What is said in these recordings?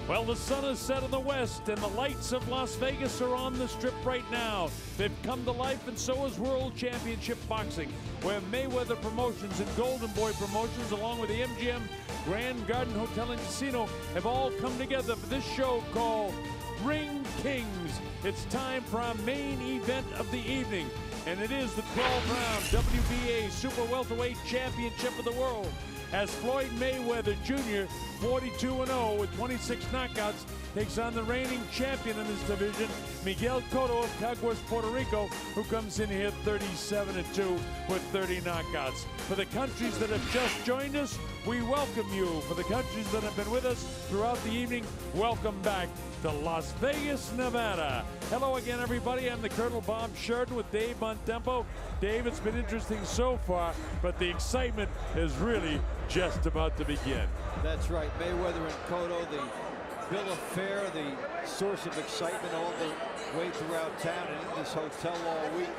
Well, the sun is set in the west, and the lights of Las Vegas are on the strip right now. They've come to life, and so is World Championship Boxing, where Mayweather Promotions and Golden Boy Promotions, along with the MGM Grand Garden Hotel and Casino, have all come together for this show called Ring Kings. It's time for our main event of the evening, and it is the 12-round WBA Super Welterweight Championship of the World, as Floyd Mayweather Jr., 42-0 with 26 knockouts, takes on the reigning champion in this division, Miguel Cotto of Caguas, Puerto Rico, who comes in here 37-2 with 30 knockouts. For the countries that have just joined us, we welcome you. For the countries that have been with us throughout the evening, welcome back to Las Vegas, Nevada. Hello again, everybody. I'm the Colonel Bob Sheridan with Dave Bontempo. Dave, it's been interesting so far, but the excitement is really just about to begin. That's right. Mayweather and Cotto, the bill of fare, the source of excitement all the way throughout town and in this hotel all week.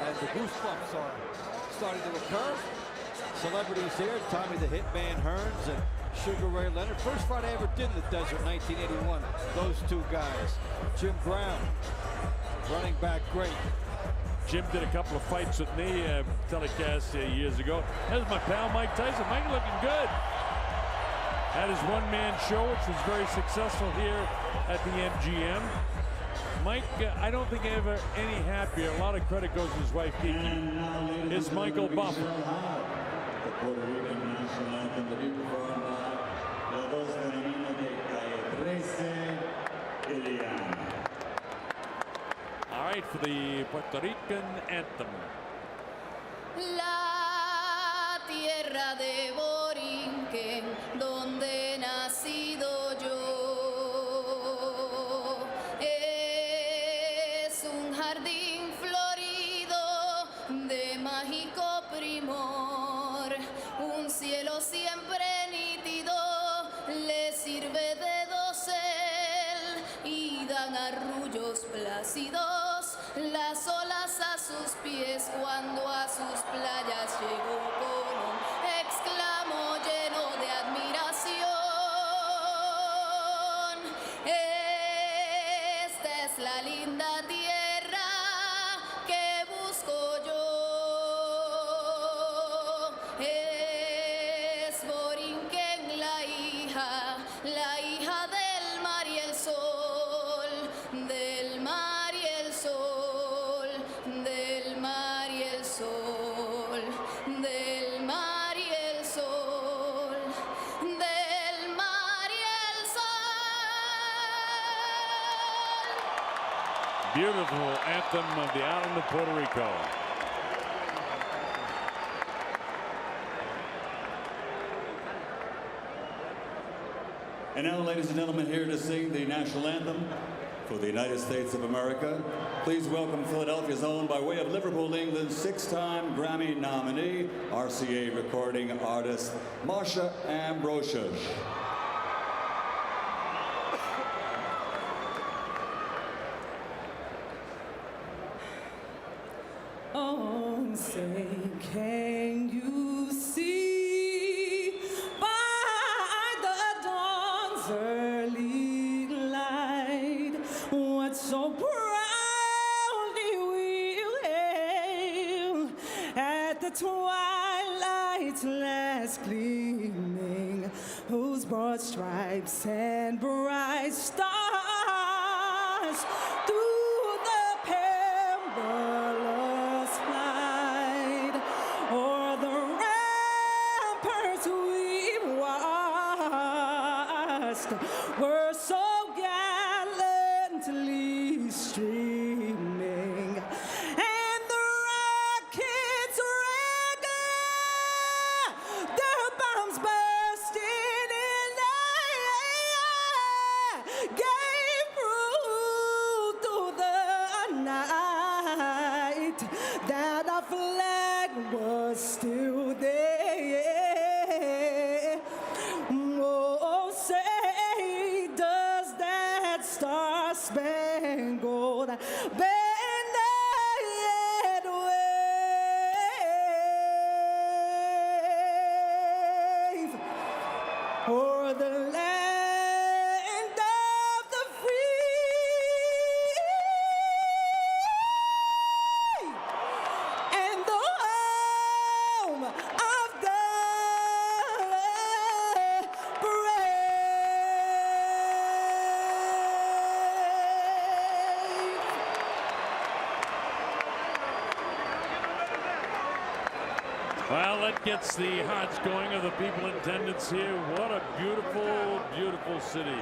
And the goosebumps are starting to occur. Celebrities here, Tommy the Hitman Hearns and Sugar Ray Leonard. First fight I ever did in the desert, 1981. Those two guys. Jim Brown, running back great. Jim did a couple of fights with me, telecast years ago. That was my pal Mike Tyson. Mike looking good. Had his one-man show, which was very successful here at the MGM. Mike, I don't think ever any happier. A lot of credit goes to his wife, Kiki. Is Michael Buff. The Puerto Rican national anthem to be performed by La Voz Femenina de Calle 13, Iliana. All right, for the Puerto Rican anthem. La tierra de Borinquen, donde he nacido yo, es un jardín florido de mágico primor, un cielo siempre nítido le sirve de dosel y dan arrullos plácidos las olas a sus pies cuando a sus playas llegó con un exclamo lleno de admiración. Esta es la linda tierra que busco yo. Es Borinquen la hija del mar y el sol, del mar y el sol, del mar y el sol, del mar y el sol, del mar y el sol. Beautiful anthem of the island of Puerto Rico. And now, ladies and gentlemen, here to sing the national anthem for the United States of America, please welcome Philadelphia's own, by way of Liverpool, England, 6-time Grammy nominee, RCA recording artist, Marsha Ambrosius. Oh, say, can you see by the dawn's early light what so proudly we hailed at the twilight's last gleaming, whose broad stripes and bright stars through the perilous flight o'er the ramparts we watched were so gallantly streaming, and the rockets regular, their bombs bursting in the air, gave proof to the night that our flag was still there. Oh, say, does that star-spangled banner yet wave o'er the land of Well, that gets the hearts going of the people in attendance here. What a beautiful, beautiful city.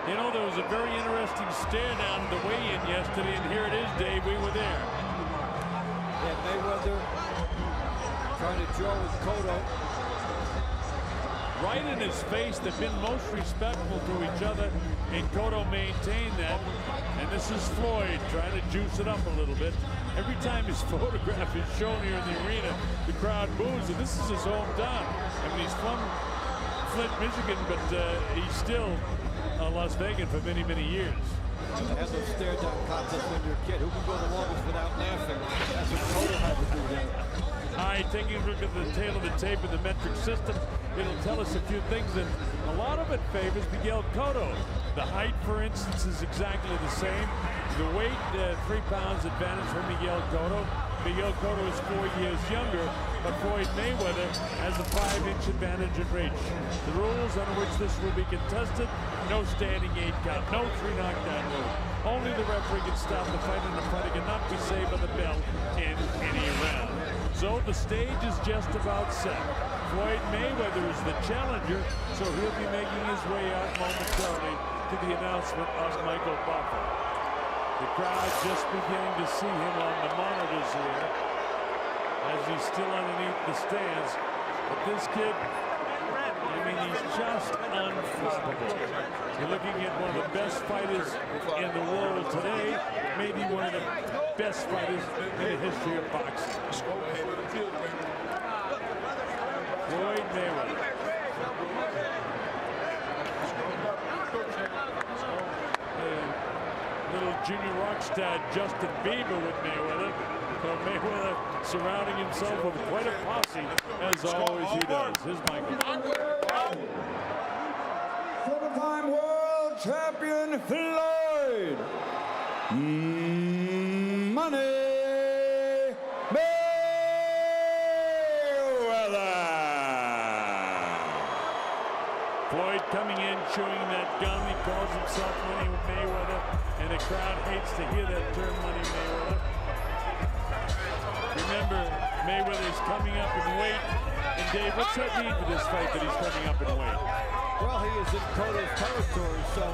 You know, there was a very interesting stare down the weigh-in yesterday, and here it is, Dave. We were there. Yeah, Mayweather trying to draw with Cotto. Right in his face, they've been most respectful to each other, and Cotto maintained that. And this is Floyd trying to juice it up a little bit. Every time his photograph is shown here in the arena, the crowd boos, and this is his hometown. I mean, he's from Flint, Michigan, but he's still Las Vegas for many, many years. They have those stare-down contests when you're a kid. Who can go the longest without laughing? That's what Cotto had to do there. All right, taking a look at the tail of the tape of the metric system, it'll tell us a few things, and a lot of it favors Miguel Cotto. The height, for instance, is exactly the same. The weight, 3 pounds advantage for Miguel Cotto. Miguel Cotto is 4 years younger, but Floyd Mayweather has a 5-inch advantage in reach. The rules under which this will be contested: no standing 8 count, no 3 knockdown rule. Only the referee can stop the fight, and the fighter cannot be saved by the bell in any round. So the stage is just about set. Floyd Mayweather is the challenger, so he'll be making his way out momentarily to the announcement of Michael Buffer. The crowd just beginning to see him on the monitors here as he's still underneath the stands. But this kid, I mean, he's just unflappable. You're looking at one of the best fighters in the world today, maybe one of the best fighters in the history of boxing. Floyd Mayweather. Little junior rock star Justin Bieber with Mayweather. So Mayweather surrounding himself with quite a posse, as always he does. Here's Michael. 7-time world champion Floyd Money Mayweather. Floyd coming in, chewing that gum. He calls himself Money Mayweather, and the crowd hates to hear that term, Money Mayweather. Remember, Mayweather is coming up in weight. And Dave, what's that mean for this fight that he's coming up in weight? Well, he is in Cotto's territory, so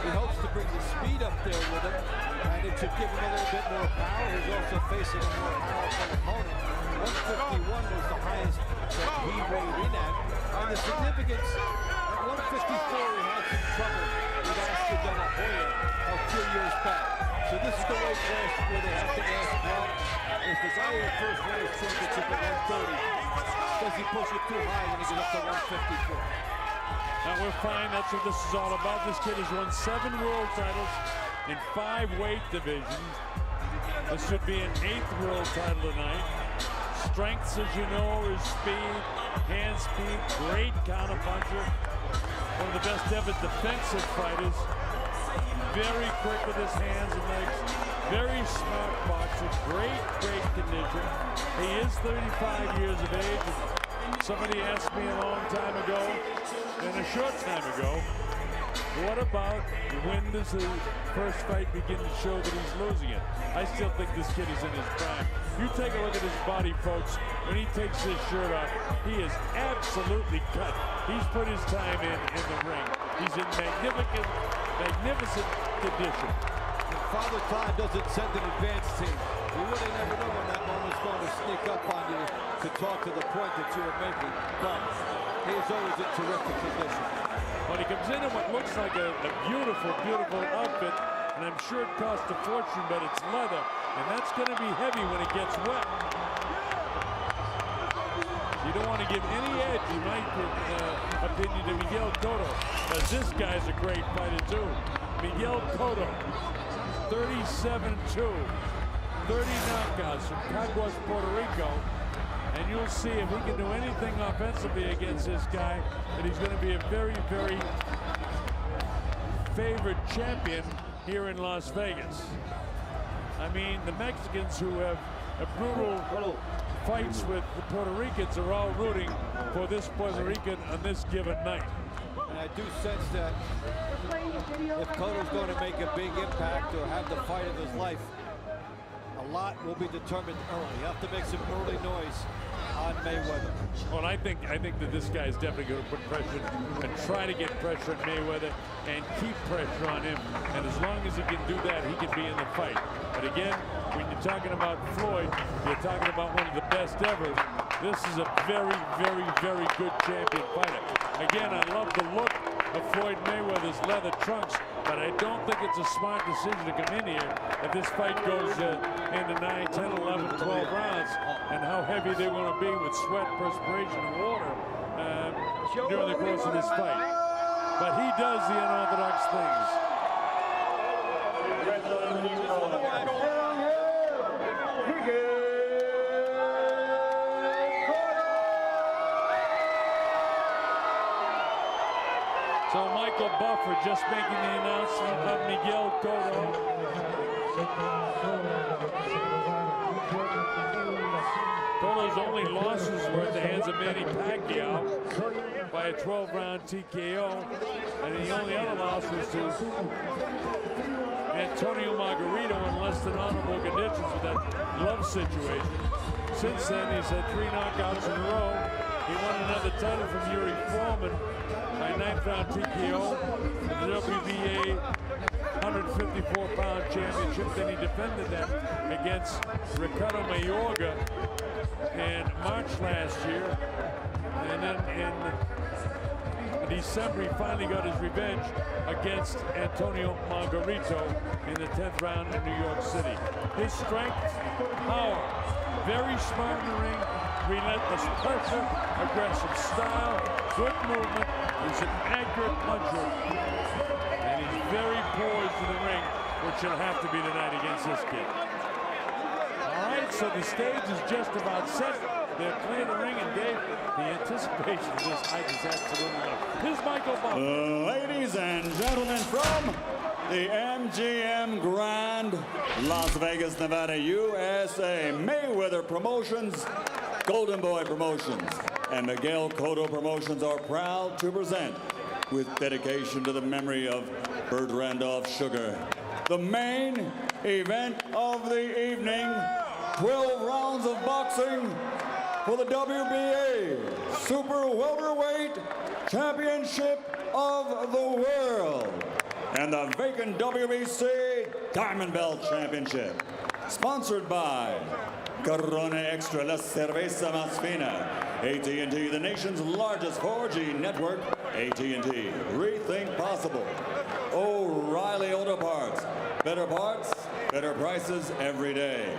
he hopes to bring the speed up there with him, and it should give him a little bit more power. He's also facing a more powerful opponent. 151 was the highest that he weighed in at, and the significance, at 154 he had some trouble with Oscar De La Hoya a few years back. So this is the weight class where they have to ask, well, if the guy who first won his championship at 130, does he push it too high when he gets up to 154? Now we're fine, that's what this is all about. This kid has won 7 world titles in 5 weight divisions. This should be an 8th world title tonight. Strengths, as you know, is speed, hand speed, great counterpuncher. One of the best ever defensive fighters. Very quick with his hands and legs. Very smart boxer, great condition. He is 35 years of age. Somebody asked me a long time ago, and a short time ago, what about when does the first fight begin to show that he's losing it? I still think this kid is in his prime. You take a look at his body, folks. When he takes his shirt off, he is absolutely cut. He's put his time in the ring. He's in magnificent condition. And Father Time doesn't send an advance team. You really never know when that moment's going to sneak up on you to talk to the point that you were making. But he is always in terrific condition. When he comes in what looks like a beautiful, beautiful outfit, and I'm sure it costs a fortune, but it's leather, and that's going to be heavy when it gets wet. You don't want to give any edge, in my opinion, to Miguel Cotto, because this guy's a great fighter too. Miguel Cotto, 37-2, 30 knockouts from Caguas, Puerto Rico. And you'll see if he can do anything offensively against this guy, that he's going to be a very, very favored champion here in Las Vegas. I mean, the Mexicans who have a brutal fights with the Puerto Ricans are all rooting for this Puerto Rican on this given night. And I do sense that if Cotto's going to make a big impact or have the fight of his life, a lot will be determined early. You have to make some early noise on Mayweather. Well, I think that this guy is definitely going to put pressure and try to get pressure on Mayweather and keep pressure on him. And as long as he can do that, he can be in the fight. But again, when you're talking about Floyd, you're talking about one of the best ever. This is a very, very, very good champion fighter. Again, I love the look of Floyd Mayweather's leather trunks, but I don't think it's a smart decision to come in here if this fight goes into 9, 10, 11, 12 rounds, and how heavy they're going to be with sweat, perspiration, and water during the course of this fight. But he does the unorthodox things. So Michael Buffer just making the announcement of Miguel Cotto. Cotto's only losses were at the hands of Manny Pacquiao by a 12-round TKO, and the only other loss was to Antonio Margarito in less than honorable conditions with that glove situation. Since then, he's had 3 knockouts in a row. He won another title from Yuri Foreman by 9th-round TKO in the WBA 154-pound championship. Then he defended that against Ricardo Mayorga in March last year. And then in December, he finally got his revenge against Antonio Margarito in the 10th round in New York City. His strength, power, very smart in the ring, relentless pressure, aggressive style, good movement. He's an accurate puncher, and he's very poised in the ring, which he'll have to be tonight against this kid. All right, so the stage is just about set. They're clearing the ring, and Dave, the anticipation of this fight is absolutely enough. Here's Michael Buffer. Ladies and gentlemen, from the MGM Grand, Las Vegas, Nevada, USA, Mayweather Promotions, Golden Boy Promotions, and Miguel Cotto Promotions are proud to present, with dedication to the memory of Burt Randolph Sugar, the main event of the evening, 12 rounds of boxing for the WBA Super Welterweight Championship of the World and the vacant WBC Diamond Belt Championship. Sponsored by Corona Extra, La Cerveza Más Fina, AT&T, the nation's largest 4G network, AT&T, rethink possible. O'Reilly Auto Parts, better prices every day.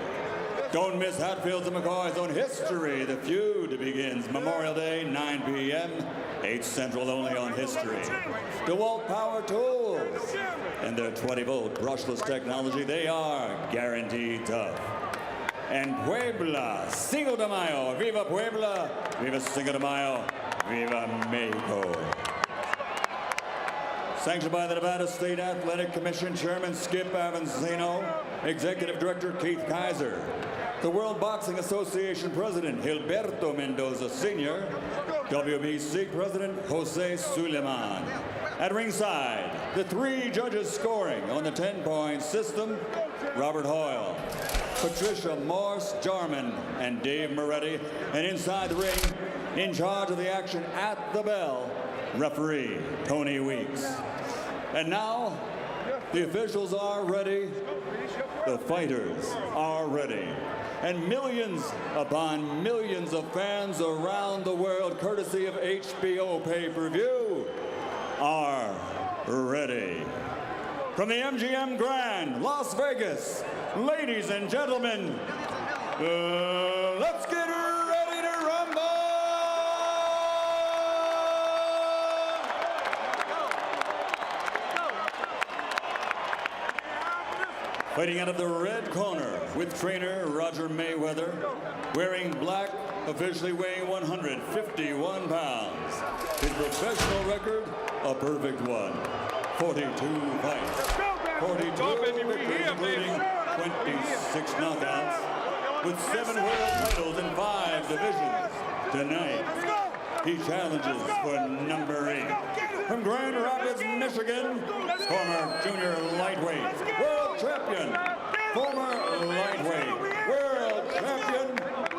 Don't miss Hatfields and McCoy's own History. The Feud begins Memorial Day, 9 p.m., 8 Central only on History. DeWalt Power Tools and their 20-volt brushless technology, they are guaranteed tough. And Puebla, Cinco de Mayo, Viva Puebla, Viva Cinco de Mayo, Viva Mexico. Sanctioned by the Nevada State Athletic Commission Chairman Skip Avancino, Executive Director Keith Kaiser, the World Boxing Association President Gilberto Mendoza Sr., WBC President Jose Suleiman. At ringside, the 3 judges scoring on the 10-point system, Robert Hoyle, Patricia Morse-Jarman, and Dave Moretti. And inside the ring, in charge of the action at the bell, referee Tony Weeks. And now, the officials are ready, the fighters are ready, and millions upon millions of fans around the world, courtesy of HBO pay-per-view, are ready. From the MGM Grand, Las Vegas, ladies and gentlemen, let's get ready to rumble! Fighting out of the red corner with trainer Roger Mayweather, wearing black, officially weighing 151 pounds. His professional record, a perfect one. 42 fights, 42 victories, including 26 knockouts, with 7 world titles in 5 divisions. Tonight, he challenges for number 8. From Grand Rapids, Michigan, former junior lightweight world champion, former lightweight world champion,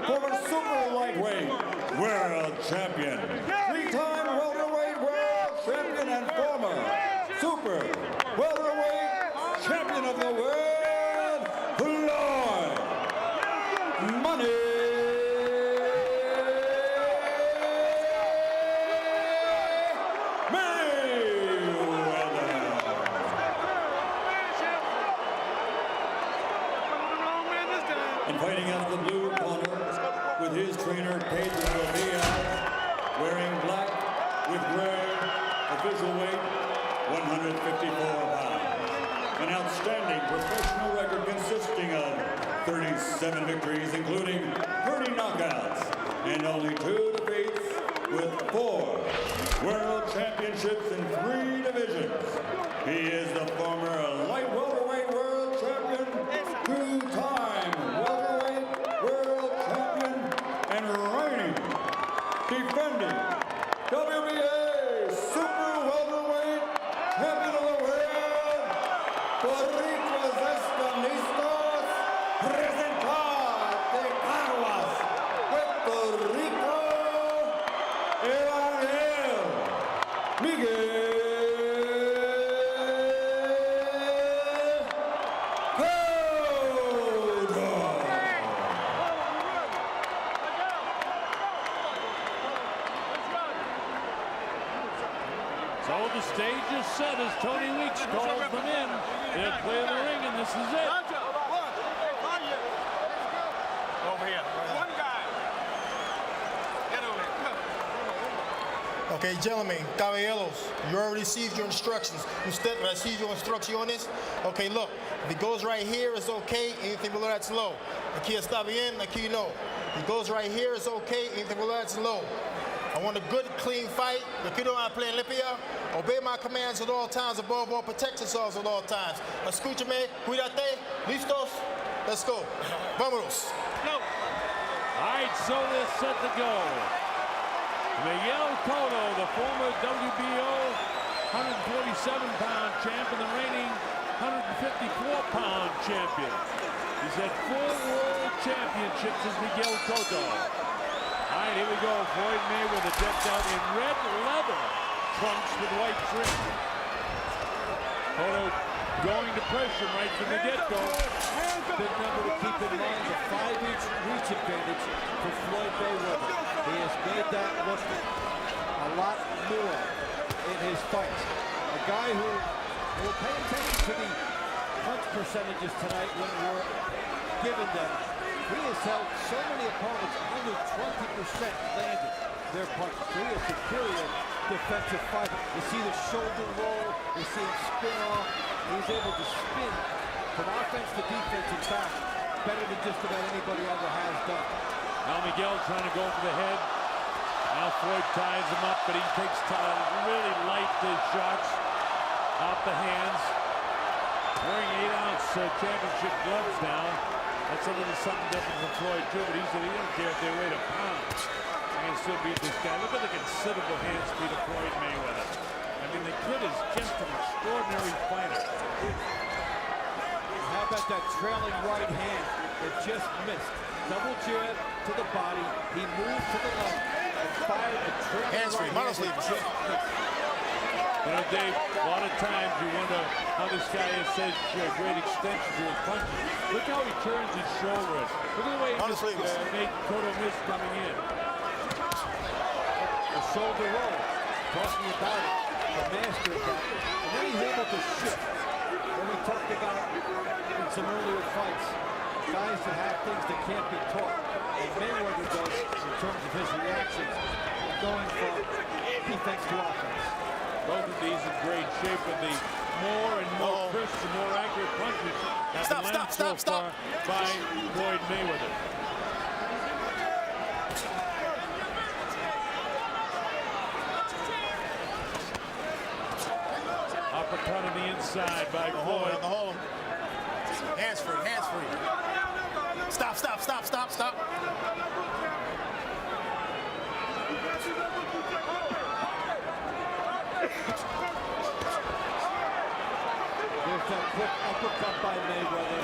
former super lightweight world champion, three-time welterweight world champion, and former super welterweight champion of the world, Flyod Money. And fighting out of the blue corner with his trainer Pedro Diaz, wearing black with gray, official weight 154 pounds. An outstanding professional record consisting of 37 victories, including 30 knockouts, and only 2 defeats, with 4 world championships in 3 divisions. He is the former light welterweight world champion, 2-time welterweight world champion, and reigning, defending WBA super welterweight champion of the world. Puerto Ricos están listos. Presentar de Caguas, Puerto Rico, el Miguel. So the stage is set as Tony Weeks calls them in. They'll clear the ring, and this is it. Over here. One guy. Get over here. Okay, gentlemen, caballeros, you already received your instructions. Usted recibió your instrucciones. Okay, look, if it goes right here, it's okay. Anything below that's low. Aquí está bien, aquí no. If it goes right here, it's okay. Anything below that's low. I want a good, clean fight. If you don't want to play limpia, obey my commands at all times. Above all, protect yourselves at all times. Escúchame, cuídate, listos, let's go. Vámonos. All right, so they're set to go. Miguel Cotto, the former WBO 147-pound champ and the reigning 154-pound champion. He's had 4 world championships as Miguel Cotto. All right, here we go. Floyd Mayweather decked out in red leather trunks with white trim. Cotto going to pressure right from the get-go. Big number to keep in mind, the 5-inch reach advantage for Floyd Mayweather. He has made that look a lot more in his fights. A guy who will pay attention to the punch percentages tonight when we're given them. He has held so many opponents under 20% landed their punches. So he has superior defensive fighter. You see the shoulder roll, you see him spin off. He's able to spin from offense to defense and back better than just about anybody ever has done. Now Miguel trying to go for the head. Now Floyd ties him up, but he takes really light shots off the hands. Wearing 8-ounce championship gloves now. That's a little something different from Floyd too, but he said he didn't care if they weighed a pound. He can still beat this guy. Look at the considerable hand speed of Floyd Mayweather. I mean, the kid is just an extraordinary fighter. How about that trailing right hand that just missed? Double jab to the body. He moved to the left and fired a trailing Hands-free, right mono hand that just missed. You know, Dave, a lot of times you wonder how this guy has such great extension to his punches. Look how he turns his shoulders. Look at the way he made Cotto miss coming in. The shoulder roll, talking about it, the master of that. And then he's able to shift. When we talked about in some earlier fights, guys that have things that can't be taught. And Mayweather does in terms of his reactions, going from defense to offense. Both of these in great shape with the more and more crisp and more accurate punches that have been landed so far by Floyd Mayweather. Uppercut on the inside by Floyd. Hands free, hands free. Stop, stop, stop, stop, stop. There's that quick uppercut by Mayweather.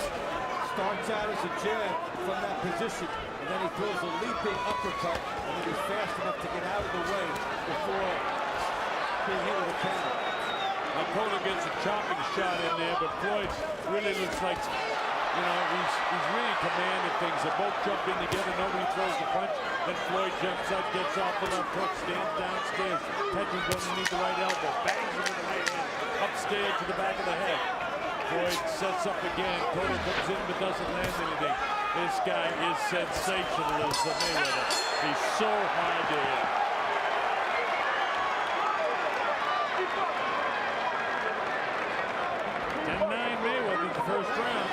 Starts out as a jab from that position, and then he throws a leaping uppercut, and then he's fast enough to get out of the way before being hit with a counter. Now Koto gets a chopping shot in there, but Floyd really looks like, you know, he's really commanding things. They both jump in together, nobody throws the punch. Then Floyd jumps up, gets off the left hook, stands downstairs, catches underneath the right elbow, bangs him with the right hand, upstairs to the back of the head. Floyd sets up again, Koto comes in but doesn't land anything. This guy is sensational as the Mayweather. He's so hard to hit. Mayweather in the first round.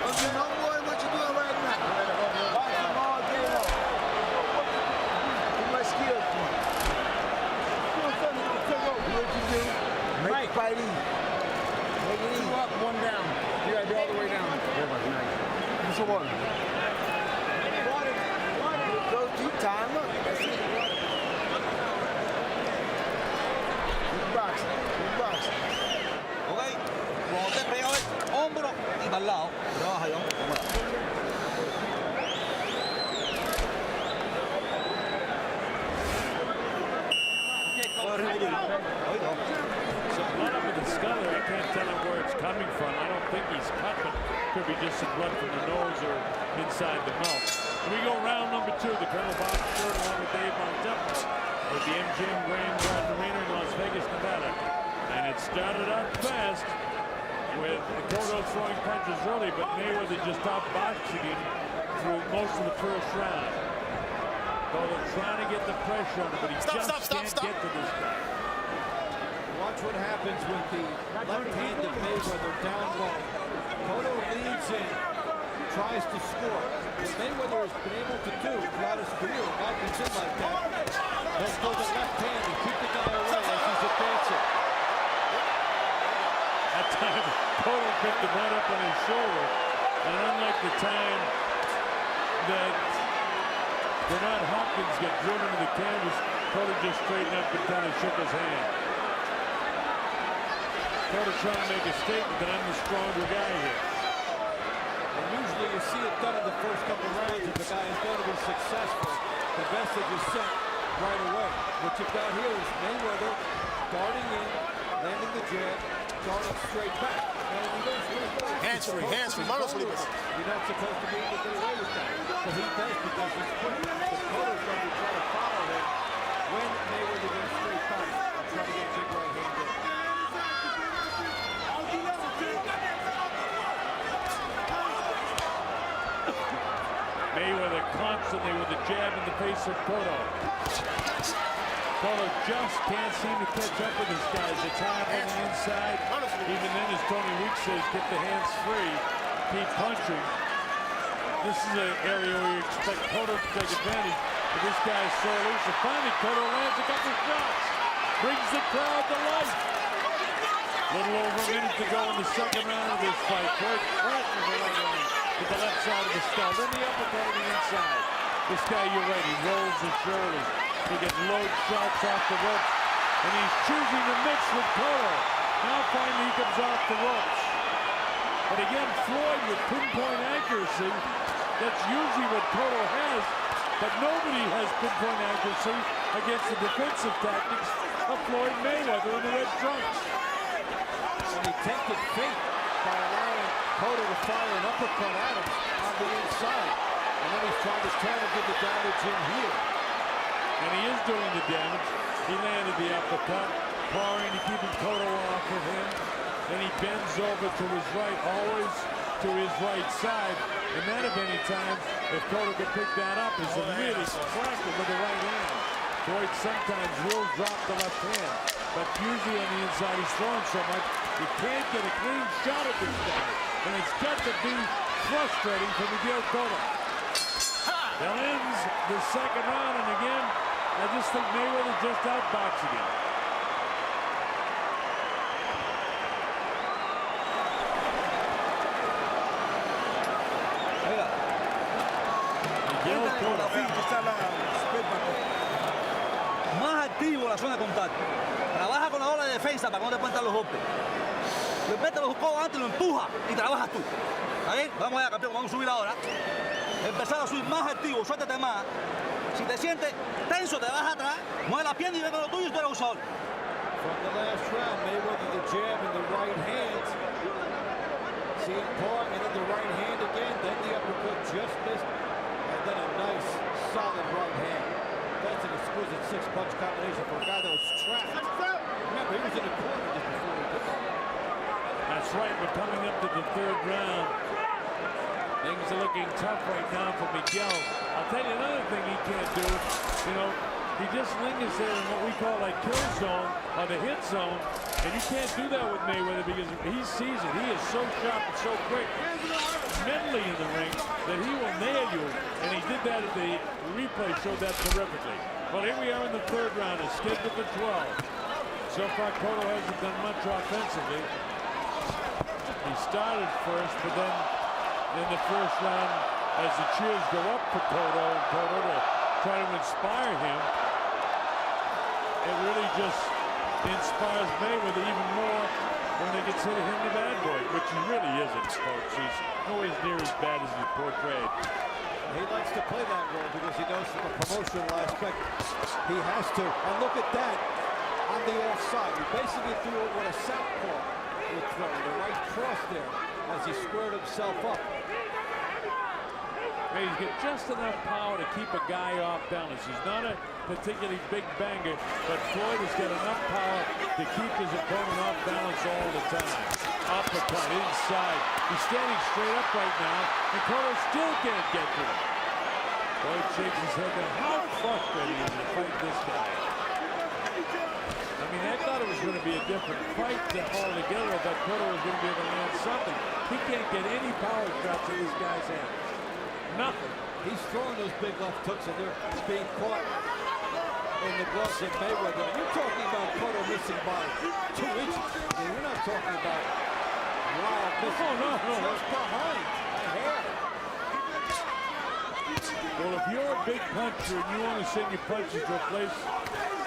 Okay, homeboy, what you doing right now? Watching all day long. Too much skill for me. What you do? Make the fight easy. Make it easy. 2 up, 1 down. You gotta be all the way down. That was nice. What's the water? Go deep time up. That's it. Keep boxing. Keep boxing. Cuando te pega el hombro y para el lado. Trabaja yo. So blood up in the skull there, I can't tell him where it's coming from. I don't think he's cut, but could be just some blood from the nose or inside the mouth. We go round number 2. The Colonel Bob Stewart along with Dave Montepper with the MGM Grand Garden Arena in Las Vegas, Nevada. And it started out fast with Koto throwing punches early, but Mayweather just outboxing him through most of the first round. Koto trying to get the pressure on him, but he can't get to this guy. Watch what happens with the left-handed Mayweather down low. Koto leads in, tries to score. What Mayweather has been able to do throughout his career, a guy gets in like that, let's go the left hand and keep the guy away as he's advancing. That time, Koto picked him right up on his shoulder, and unlike the time that Bernard Hopkins got driven to the canvas, Koto just straightened up and kind of shook his hand. Koto trying to make a statement that I'm the stronger guy here. And usually you see it done in the first couple rounds if the guy is going to be successful. The message is sent right away. What you've got here is Mayweather darting in, landing the jab, darting straight back. Now when he goes straight back, hands-free, manos libres. You're not supposed to be able to get away with that. But he does because he's quick. The Koto's going to try to follow him when Mayweather goes straight back and try to get big right hand in. Mayweather constantly with a jab in the face of Koto. Koto just can't seem to catch up with his guys. It's high on the inside. Even then, as Tony Weeks says, get the hands free, keep punching. This is an area where you expect Koto to take advantage, but this guy is so loose. And finally, Koto lands a couple shots, brings the crowd to life. A little over a minute to go in the second round of this fight. Floyd threatens the right hand to the left side of the skull, then the uppercut on the inside. This guy, you're right, he rolls his shoulders. He gets load shots off the ropes, and he's choosing to mix with Koto. Now finally he comes off the ropes. But again, Floyd with pinpoint accuracy. That's usually what Koto has, but nobody has pinpoint accuracy against the defensive tactics of Floyd Mayweather in the red trunks. And he tempted fate by allowing Koto to fire an uppercut at him on the inside. And then he's trying to turn and do the damage in here. And he is doing the damage. He landed the uppercut, clawing to keep Koto off of him. Then he bends over to his right, always to his right side. And that, of any time, if Koto could pick that up, is a really crack him with the right hand. Floyd sometimes will drop the left hand, but usually on the inside he's throwing so much, you can't get a clean shot at this guy. And it's got to be frustrating for Miguel Cotto. That ends the second round, and again, I just think Mayweather just outboxing him. Miguel Cotto. Más activo la zona de contacto. Trabaja con la ola de defensa para que no te puentan los golpes. Le mete los codos antes, lo empuja y trabajas tú. ¿Está bien? Vamos allá, campeón, vamos a subir ahora. Empezar a subir más activo, suéltate más. Si te sientes tenso, te vas atrás, mueve la pierna y ve con lo tuyo y tú eres usador. From the last round, Mayweather the jab in the right hand. See it part, and then the right hand again, then the uppercut just missed, and then a nice, solid right hand. That's an exquisite six-punch combination for a guy that was trapped. Remember, he was in the corner just before he did that. That's right, we're coming up to the third round. Things are looking tough right now for Miguel. I'll tell you another thing he can't do. You know, he just lingers there in what we call like kill zone or the hit zone, and you can't do that with Mayweather because he sees it. He is so sharp and so quick mentally in the ring that he will nail you, and he did that at the replay, showed that terrifically. Well, here we are in the third round, it's scheduled for 12. So far, Koto hasn't done much offensively. He started first, but then in the first round, as the cheers go up for Koto to try to inspire him, it really just inspires Mayweather even more when they consider him the bad boy, which he really isn't, folks. He's nowhere near as bad as he's portrayed. He likes to play that role because he knows from a promotional aspect he has to. And look at that on the offside. He basically threw it what a southpaw would throw. The right cross there as he squared himself up. He's got just enough power to keep a guy off balance. He's not a particularly big banger, but Floyd has got enough power to keep his opponent off balance all the time. Uppercut inside. He's standing straight up right now, and Koto still can't get to him. Floyd shakes his head down. How frustrating is it to fight this guy? I mean, I thought it was going to be a different fight altogether. I thought Koto was going to be able to land something. He can't get any power shots in this guy's hand. Nothing. He's throwing those big left hooks, and they're being caught in the gloves of Mayweather. You're talking about Koto missing by 2 inches. I mean, we're not talking about wild missing. Oh, no. Just behind a hair. Well, if you're a big puncher and you want to send your punches to a place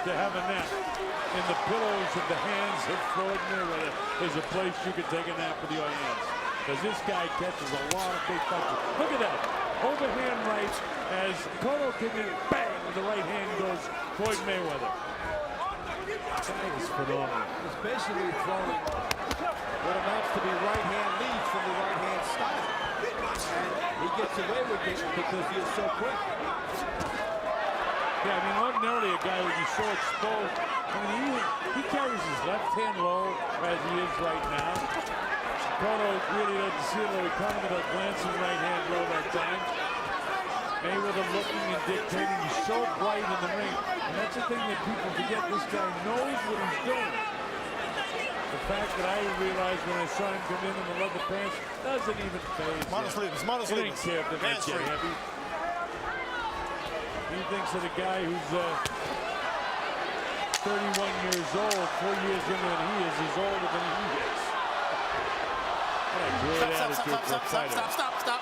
to have a nap, in the pillows of the hands of Floyd Mayweather is a place you can take a nap with your hands. Because this guy catches a lot of big punches. Look at that. Overhand right as Koto can in, bang, with the right hand goes Floyd Mayweather. That is phenomenal. He's basically throwing what amounts to be right hand leads from the right hand style. And he gets away with it because he is so quick. Yeah, I mean, ordinarily a guy would be so exposed. I mean, he carries his left hand low as he is right now. Koto really doesn't see a little coming to the glancing right hand low that time. Mayweather looking and dictating. He's so bright in the ring. And that's the thing that people forget. This guy knows what he's doing. The fact that I realized when I saw him come in the leather pants doesn't even faze him. Monosleeves. He didn't care if the match get heavy. He thinks that a guy who's 31 years old, 4 years younger than he is older than he is. Stop.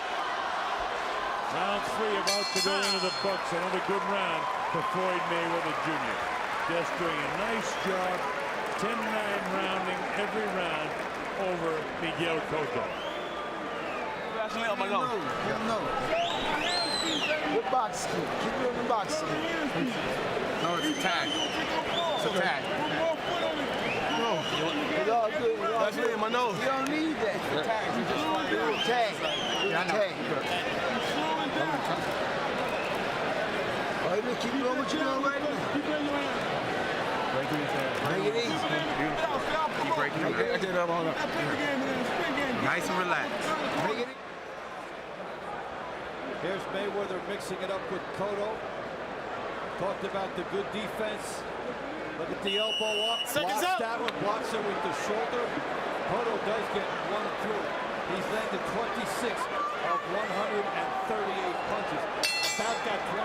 Round 3 about to go into the books. Another good round for Floyd Mayweather Jr. Just doing a nice job. 10-9 rounding every round over Miguel Cotto. Good box kick. Keep doing the box kick. No, it's a tag. It's a tag. No. It's all good. That's me in my nose. You don't need that. It's a tag. You just want to do it. Tag. Yeah, I know. Tag. All right, keep doing what you're doing right now. Make it easy. Beautiful. Keep breaking it. Nice and relaxed. Make it easy. Here's Mayweather mixing it up with Koto. Talked about the good defense. Look at the elbow up. Blocks that one, blocks it with the shoulder. Koto does get one through. He's landed 26 of 138 punches. About that 20%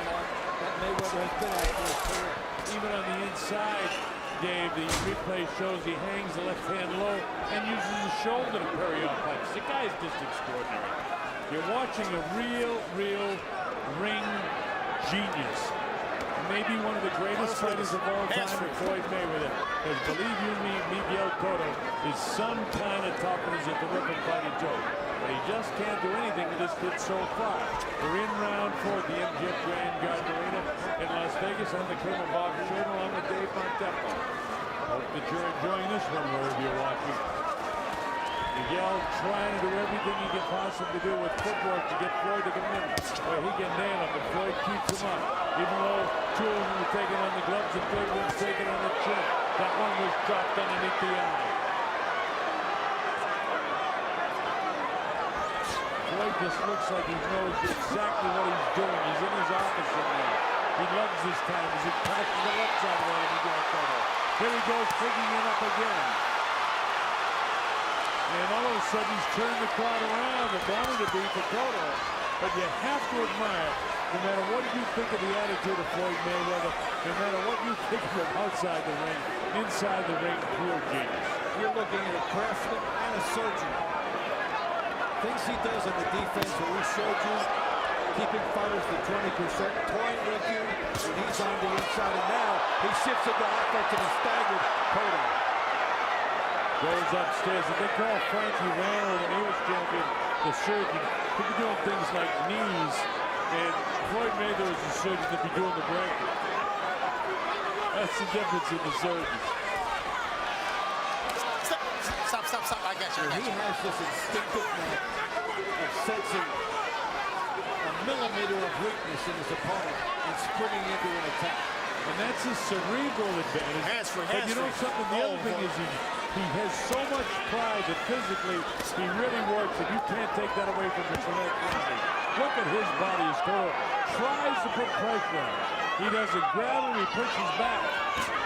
mark that Mayweather has been at for his career. Even on the inside, Dave, the replay shows he hangs the left hand low and uses his shoulder to parry off punches. The guy is just extraordinary. You're watching a real ring genius. maybe one of the greatest fighters of all time, Floyd Mayweather, because believe you me, Miguel Cotto is some kind of tough and is a terrific fighting joke. But he just can't do anything with this kid so far. We're in round 4 at the MGM Grand Garden Arena in Las Vegas. I'm the Colonel Bob Short along with Dave Montefo. Hope that you're enjoying this one wherever you're watching. Miguel trying to do everything he can possibly do with footwork to get Floyd to come in where he can nail him, but Floyd keeps him up. Even though 2 of them were taken on the gloves, the third one's taken on the chin. That one was dropped underneath the eye. Floyd just looks like he knows exactly what he's doing. He's in his office in there. He loves his time as he passes the left side of it. Here he goes, picking it up again. And all of a sudden he's turned the crowd around and wanted to be for Cotto. But you have to admire, no matter what you think of the attitude of Floyd Mayweather, no matter what you think of him outside the ring, inside the ring, pure genius. You're looking at a craftsman and a surgeon. Things he does on the defense that we showed you, keeping fighters to 20%, toying with you when he's on the inside, and now he shifts it to offense and he's staggered Cotto. Goes upstairs, and they call Frankie Randall when he was champion, the surgeon. He'd be doing things like knees, and Floyd Mayweather is the surgeon to be doing the breaking. That's the difference in the surgeons. Stop, I got you. He has this instinctive knack of sensing a millimeter of weakness in his opponent and springing into an attack. And that's his cerebral advantage. But you know something, the other thing is he has so much pride that physically he really works, and you can't take that away from him for that quality. Look at his body as Cotto tries to put pressure on. He doesn't grab him, he pushes back,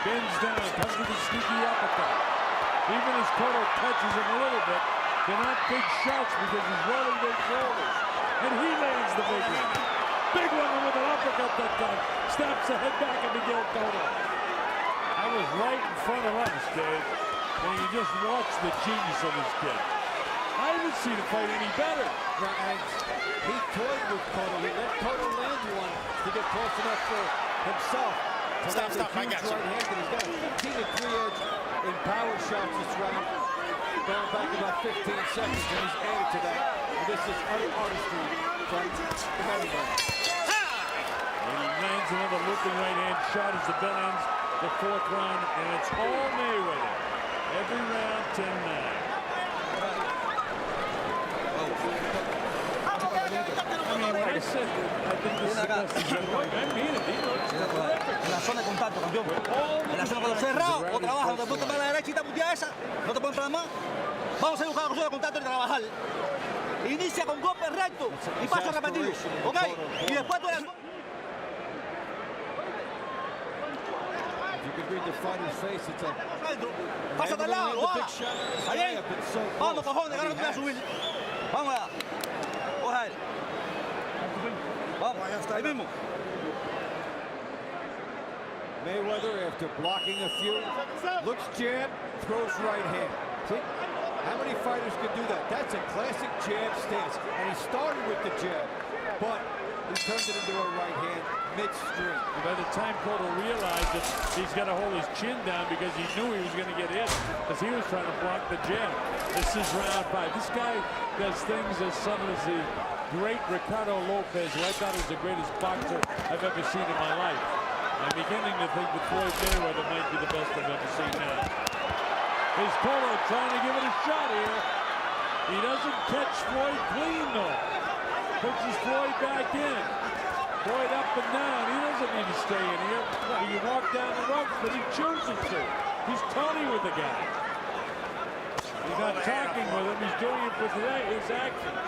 bends down, comes with a sneaky uppercut. Even as Cotto touches him a little bit, they're not big shots because he's rolling their shoulders. And he lands the big one. Big one with an uppercut that time. Snaps the head back at Miguel Cotto. I was right in front of us, Dave. And you just watch the genius of this kid. I haven't seen him fight any better. And he toyed with Cotto. He let Cotto land one to get close enough for himself. Stop, I got you. Right hand, he's got a 15-3 edge in power shots this round. Going back about 15 seconds, and he's added to that. And this is utter artistry from everybody. And he lands another looping right hand shot as the bell ends the 4th round, and it's all Mayweather. Every round, 10-9. I said I think this is the best he's ever played. I mean it. He looks terrific. En la zona de contacto, campeón. En la zona cuando cerrado, o trabaja, te pones para la derecha y te putea esa, no te pueden parar más. Vamos a buscar la zona de contacto y trabajar. Inicia con golpes rectos y pasos repetidos, ¿ok? Y después tú eres... You can read the fighter's face. It's a... Pásate al lado, lo haga. Ahí. Vamos, cojones, ahora no te voy a subir. Vamos allá. Coja él. Vamos, ahí mismo. Mayweather, after blocking a few, looks jab, throws right hand. See? How many fighters can do that? That's a classic jab stance. And he started with the jab, but he turned it into a right hand midstream. By the time Cotto realized it, he's got to hold his chin down because he knew he was going to get hit because he was trying to block the jab. This is round 5. This guy does things as subtle as the great Ricardo Lopez, who I thought was the greatest boxer I've ever seen in my life. I'm beginning to think that Floyd Mayweather might be the best I've ever seen now. Here's Cotto trying to give it a shot here. He doesn't catch Floyd clean though. Pushes Floyd back in. Floyd up and down. He doesn't need to stay in here. He can walk down the ropes, but he chooses to. He's Tony with the guy. He's not talking with him. He's doing it with his actions.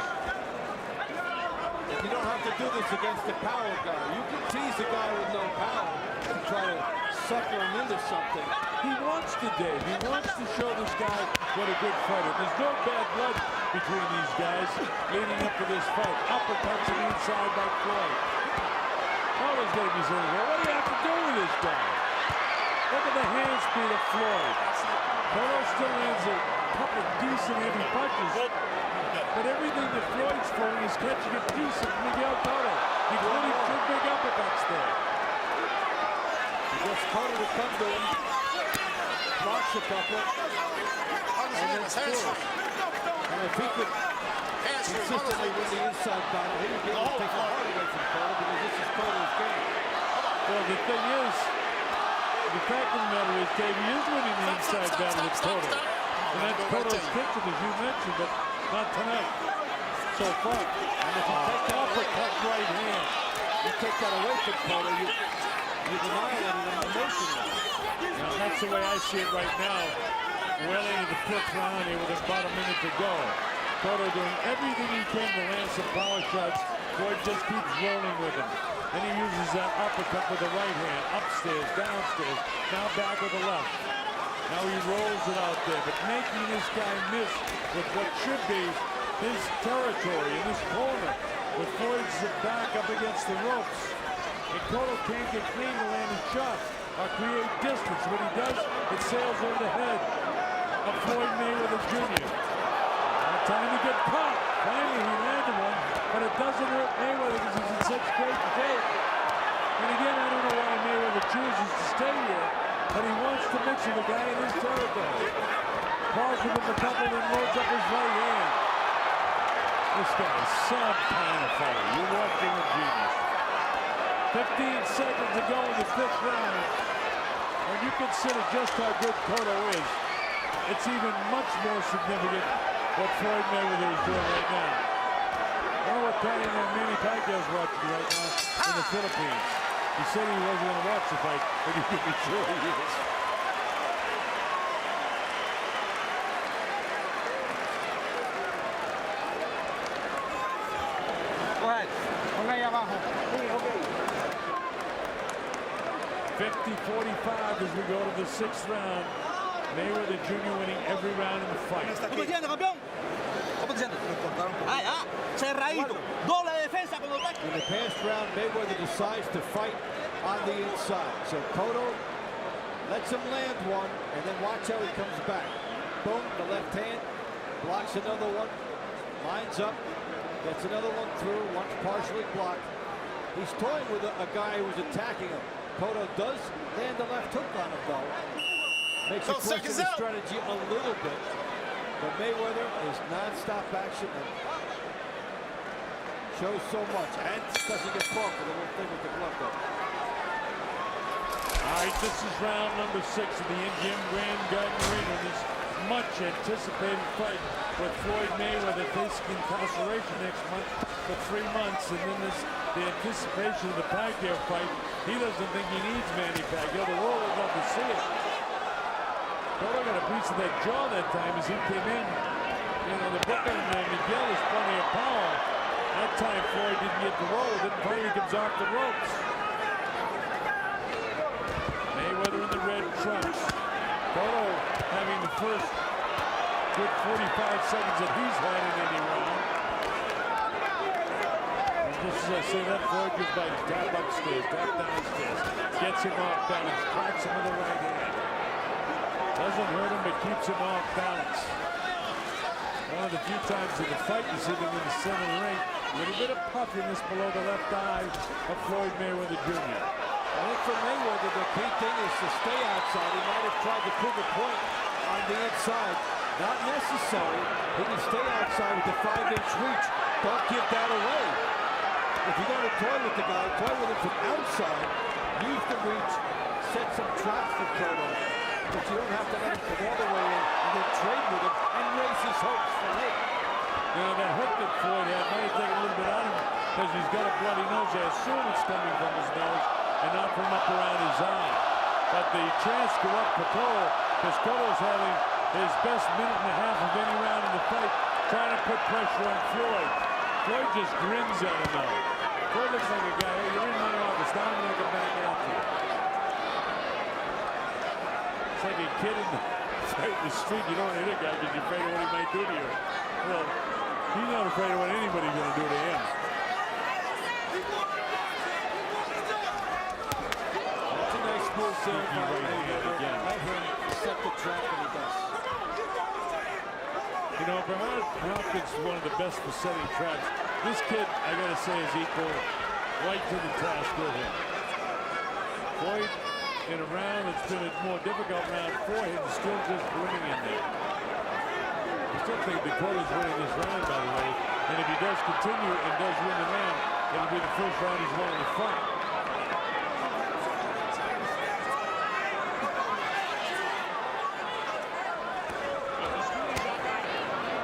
You don't have to do this against the power guy. You can tease a guy with no power and try to sucker him into something. He wants to, Dave. He wants to show this guy what a good fighter. There's no bad blood between these guys leading up to this fight. Uppercuts on the inside by Floyd. Cotto's going to be saying, well, what do you have to do with this guy? Look at the hand speed of Floyd. Cotto still lands a couple decent heavy punches. But everything that Floyd's throwing is catching a piece of Miguel Cotto. He's winning 2 big uppercuts there. Gets Cotto to come to him. Blocks a couple. And then scores. And if he could consistently win the inside battle, he would be able to take the heart away from Cotto because this is Cotto's game. Well, the thing is, the fact of the matter is, Dave, he is winning the inside battle with Cotto. And that's Cotto's kitchen, as you mentioned, but not tonight so far. And if you take that uppercut right hand, you take that away from Cotto, you've annihilated him emotionally. Now, that's the way I see it right now. Well into the 5th round here with about a minute to go. Cotto doing everything he can to land some power shots. Floyd just keeps rolling with him. Then he uses that uppercut with the right hand, upstairs, downstairs, now back with the left. Now he rolls it out there, but making this guy miss with what should be his territory in this corner, with Floyd's back up against the ropes. And Cotto can't get clean to land his shot or create distance. When he does, it sails over the head of Floyd Mayweather Jr. Time to get caught. Finally, he landed one, but it doesn't hurt Mayweather because he's in such great shape. And again, I don't know why Mayweather chooses to stay here, but he wants to mix with the guy in his territory. Pauls with him a couple and loads up his right hand. This guy is some kind of fighter. You're watching a genius. 15 seconds to go in the 5th round. When you consider just how good Cotto is, it's even much more significant what Floyd Mayweather is doing right now. I don't know what Manny Pacquiao's watching right now in the Philippines. He said he wasn't going to watch the fight, but you can be sure he is. Go ahead. Ponga ahí abajo. Sí, okay. 50-45 as we go to the 6th round. Mayweather Jr. winning every round in the fight. ¿Cómo te sientes, campeón? ¿Cómo te sientes? Ah, cerradito. Doble defensa con los In the past round, Mayweather decides to fight on the inside. So Cotto lets him land one, and then watch how he comes back. Boom, the left hand, blocks another one, lines up, gets another one through, one's partially blocked. He's toying with a guy who's attacking him. Cotto does land the left hook on him, though. Makes you question the strategy a little bit. But Mayweather is non-stop action and shows so much. And doesn't get caught with a little thing with the glove, though. All right, this is round number 6 of the MGM Grand Garden Arena. This much anticipated fight with Floyd Mayweather facing incarceration next month for 3 months. And then the anticipation of the Pacquiao fight. He doesn't think he needs Manny Pacquiao. The world would love to see it. Cotto got a piece of that jaw that time as he came in. You know, the Booker and Miguel has plenty of power. That time Floyd didn't get the roll. Then finally comes off the ropes. Mayweather in the red trunks. Cotto having the first good 45 seconds that he's had in any round. And just as I say that, Floyd just bites. Tap upstairs, tap downstairs. Gets him off balance. Cracks him with the right hand. Doesn't hurt him, but keeps him off balance. One of the few times in the fight you see him in the center of the ring. A little bit of puffiness below the left eye of Floyd Mayweather Jr. I think for Mayweather, the key thing is to stay outside. He might have tried to prove a point on the inside. Not necessary. He can stay outside with the 5-inch reach. Don't give that away. If you're going to toy with the guy, toy with him from outside. Use the reach. Set some traps for Cotto. But you don't have to let him come all the way in and then trade with him and raise his hopes for later. You know, that hook that Floyd had might have taken a little bit out of him because he's got a bloody nose. I assume it's coming from his nose and not from up around his eye. But the chance go up for Cotto because Cotto's having his best minute and a half of any round in the fight, trying to put pressure on Floyd. Floyd just grins at him now. Floyd looks like a guy, hey, you're in my office, now I'm going to come back after you. It's like a kid in the street. You don't want to hit a guy because you're afraid of what he might do to you. Well, he's not afraid of what anybody's going to do to him. That's a nice move there by Mayweather. Let him set the trap and he does. You know, Bernard Hopkins is one of the best for setting traps. This kid, I got to say, is equal right to the task with him. Floyd in a round that's been a more difficult round for him, still just winning in there. I still think Dakota's winning this round, by the way. And if he does continue and does win the round, it'll be the first round he's won in the fight.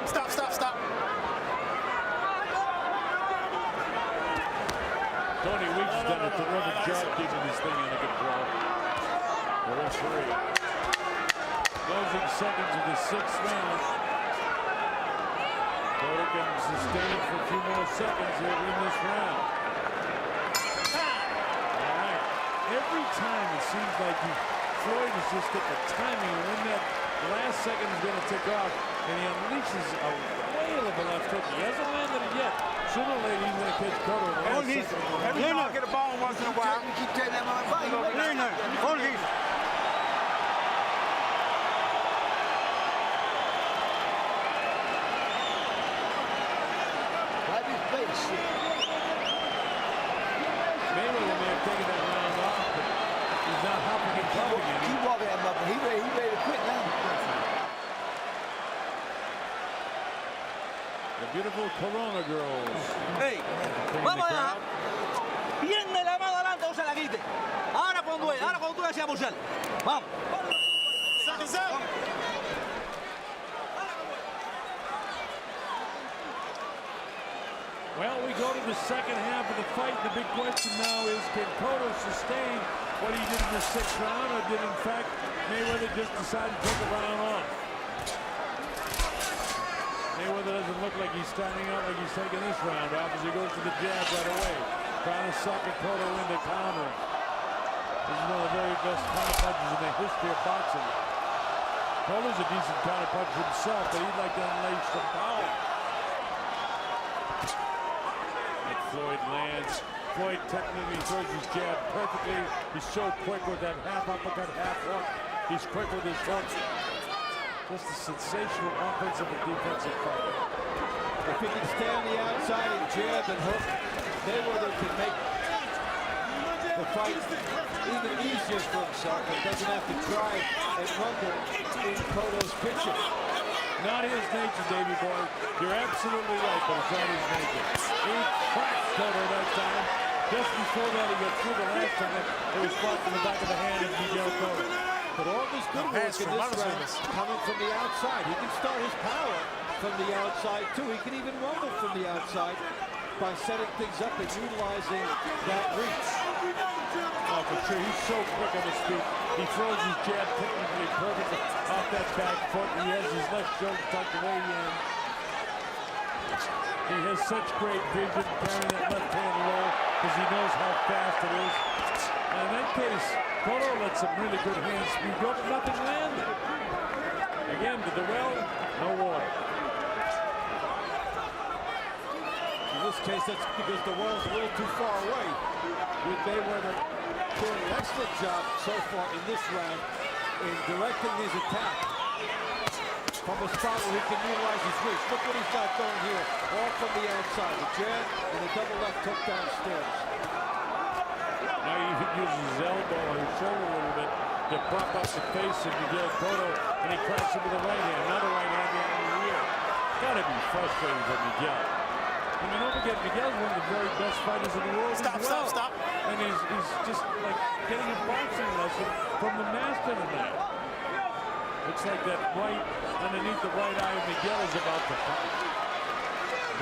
Stop. Tony Weeks has done a terrific job keeping this thing under control. The referee. Closing seconds of the 6th round. Cotto can sustain for a few more seconds here in this round. All right. Every time it seems like Floyd has just got the timing when that last second is going to tick off, and he unleashes a whale of a left hook. He hasn't landed it yet. Sooner or later, he's going to catch Cotto. Every time I get a ball once in a while. You keep taking that motherfucker. Hold it. Mayweather may have taken that round off, but he's not hopping and bumping it. Keep walking that motherfucker. He ready to quit now. The beautiful Corona girls. Hey, vamos allá. Viene la mano adelante, o se la quite. Ahora cuando tú decías pulsar. Vamos. Well, we go to the second half of the fight. The big question now is, can Cotto sustain what he did in the 6th round, or did, in fact, Mayweather just decide to take a round off? Mayweather doesn't look like he's standing out like he's taking this round off as he goes to the jab right away, trying to sucker Cotto into countering. This is one of the very best counter punches in the history of boxing. Cotto's a decent counter puncher himself, but he'd like to unleash some power. Floyd lands. Floyd technically throws his jab perfectly. He's so quick with that half uppercut, half hook. He's quick with his hooks. Just a sensational offensive and defensive fight. If he can stay on the outside and jab and hook, Mayweather can make the fight even easier for himself and doesn't have to try and rumble in Cotto's pitching. Not his nature, Davey boy. You're absolutely right, but it's not his nature. He cracked Cotto that time. Just before that, he got through the last time. It was caught in the back of the hand of Miguel Cotto. But all this good work in this round coming from the outside. He can start his power from the outside, too. He can even rumble from the outside by setting things up and utilizing that reach. Oh, for sure. He's so quick on his feet. He throws his jab technically perfectly off that back foot. He has his left shoulder tucked away in. He has such great vision carrying that left hand low because he knows how fast it is. And in that case, Cotto let some really good hand speed go, but nothing landed. Again, to the well, no water. In this case, that's because the well's a little too far away. With Mayweather doing an excellent job so far in this round in directing his attack from a spot where he can utilize his reach. Look what he's got going here, all from the outside. The jab and a double left hook downstairs. Now he uses his elbow or his shoulder a little bit to prop up the face of Miguel Cotto, and he cracks him with a right hand. Another right hand behind the ear. Gotta be frustrating for Miguel. I mean, don't forget, Miguel's one of the very best fighters in the world as well. Stop. And he's just like getting a boxing lesson from the master tonight. Looks like that right underneath the right eye of Miguel is about to pop.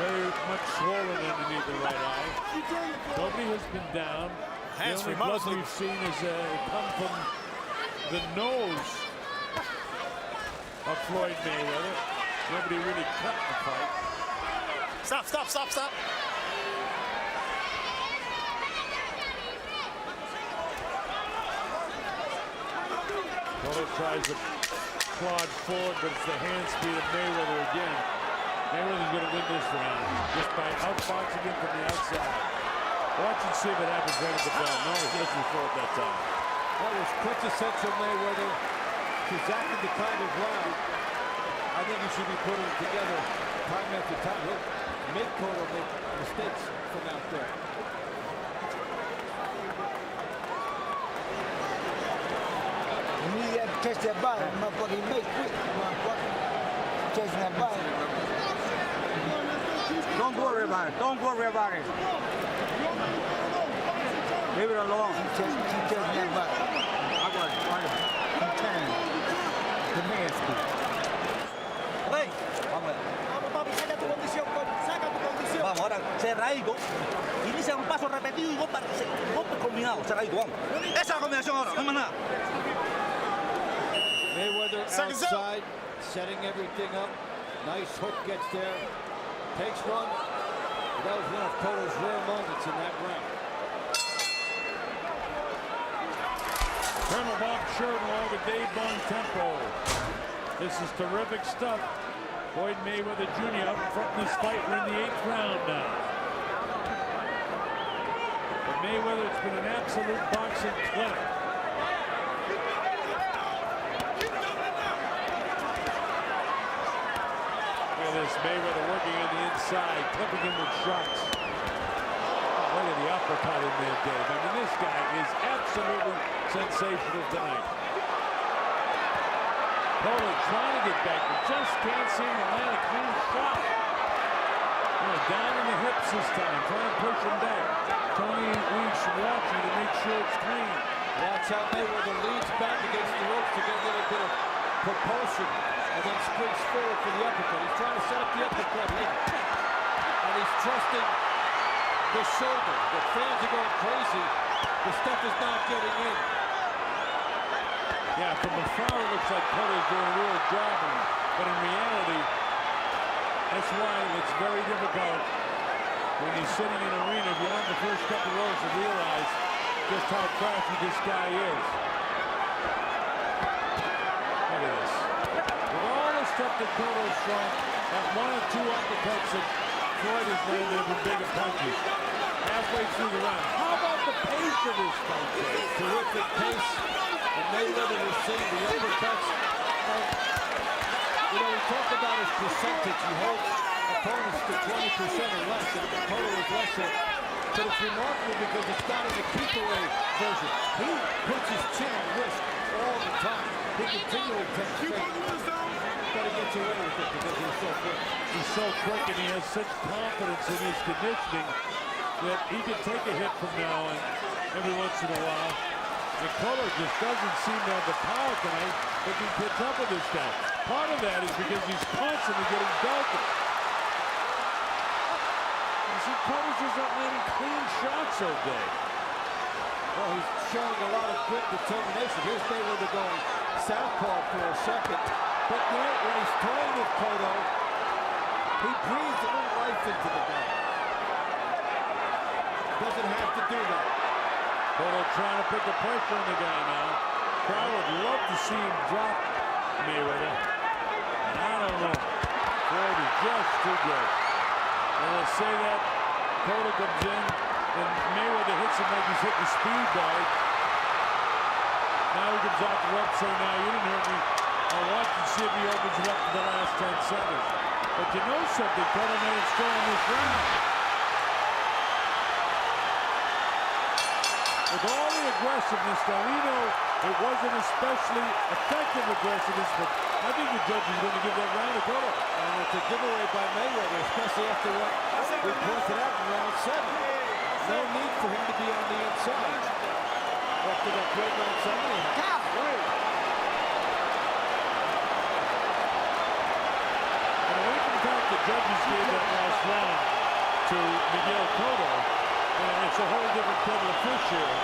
Very much swollen underneath the right eye. Nobody has been down. The only blood we've seen is come from the nose of Floyd Mayweather. Nobody really cut the fight. Stop. Cotto tries to plod forward, but it's the hand speed of Mayweather again. Mayweather's going to win this round just by outboxing him from the outside. Watch and see if it happens right at the bell. No, he doesn't throw it that time. That was quintessential Mayweather. Exactly the kind of round I think he should be putting together time after time. He'll make Cotto make mistakes from out there. And he had to catch that body. Motherfucker, he make quick, motherfucker. Catching that body. Don't worry about it. Don't worry about it. Leave it alone. Keep catching that body. I got it. Keep turning. The man speak. Hey, vamos. Vamos, papi, saca tu condición, saca tu condición. Vamos, ahora cerradito. Inicia un paso repetido y golpe combinado. Cerradito, vamos. Esa es la combinación ahora, no hay más nada. Mayweather outside, setting everything up. Nice hook gets there. Takes one. That was one of Cotto's rare moments in that round. Colonel Bob Sheridan along with Dave Bontempo. This is terrific stuff. Floyd Mayweather Jr. up front in this fight. We're in the 8th round now. For Mayweather, it's been an absolute boxing clinic. Look at this, Mayweather working on the inside, clipping him with shots. Oh, look at the uppercut in there, Dave. I mean, this guy is absolutely sensational tonight. Cotto trying to get back, but just can't seem to land a clean shot. Down in the hips this time, trying to push him back. Tony Weeks watching to make sure it's clean. Watch how Mayweather leans back against the ropes to get a little bit of propulsion and then springs forward for the uppercut. He's trying to set up the uppercut here. And he's trusting the shoulder. The fans are going crazy. The stuff is not getting in. Yeah, from afar it looks like Cotto's doing a real job on him. But in reality, that's why it's very difficult when he's sitting in an arena, if you're on the first couple rows, to realize just how crafty this guy is. Look at this. With all the stuff that Cotto's shown, that 1 or 2 uppercuts that Floyd has landed have been bigger punches. Halfway through the round. How about the pace of this fight? Terrific pace. And Mayweather will see the uppercuts. You know, we talked about his percentage. He holds opponents to 20% or less, and Cotto is less than. But it's remarkable because it's not in the keep-away version. He puts his chin on wrist all the time. He continually takes straight. But he gets away with it because he's so quick. He's so quick and he has such confidence in his conditioning that he can take a hit from now on every once in a while. And Cotto just doesn't seem to have the power tonight that can catch up with this guy. Part of that is because he's constantly getting belted. You see, Cotto's just not landing clean shots all day. Well, he's showing a lot of good determination. Here's Mayweather going southpaw for a second. But when he's toying with Cotto, he breathes a little life into the guy. Doesn't have to do that. Cotto trying to put the pressure on the guy now. Crowd would love to see him drop Mayweather. And I don't know. Floyd is just too good. And they'll say that Cotto comes in and Mayweather hits him like he's hitting the speed bag. Now he comes off the rope saying, "Now you didn't hurt me. I'll watch and see if he opens it up for the last 10 seconds." But you know something, Cotto may have stolen this round. With all the aggressiveness, now we know it wasn't especially effective aggressiveness, but I think the judge is going to give that round to Cotto. And it's a giveaway by Mayweather, especially after what we pointed out in round 7. No need for him to be on the inside. After that great round 7 he had. And away from the fact the judges gave that last round to Miguel Cotto, and it's a whole different kettle of fish here.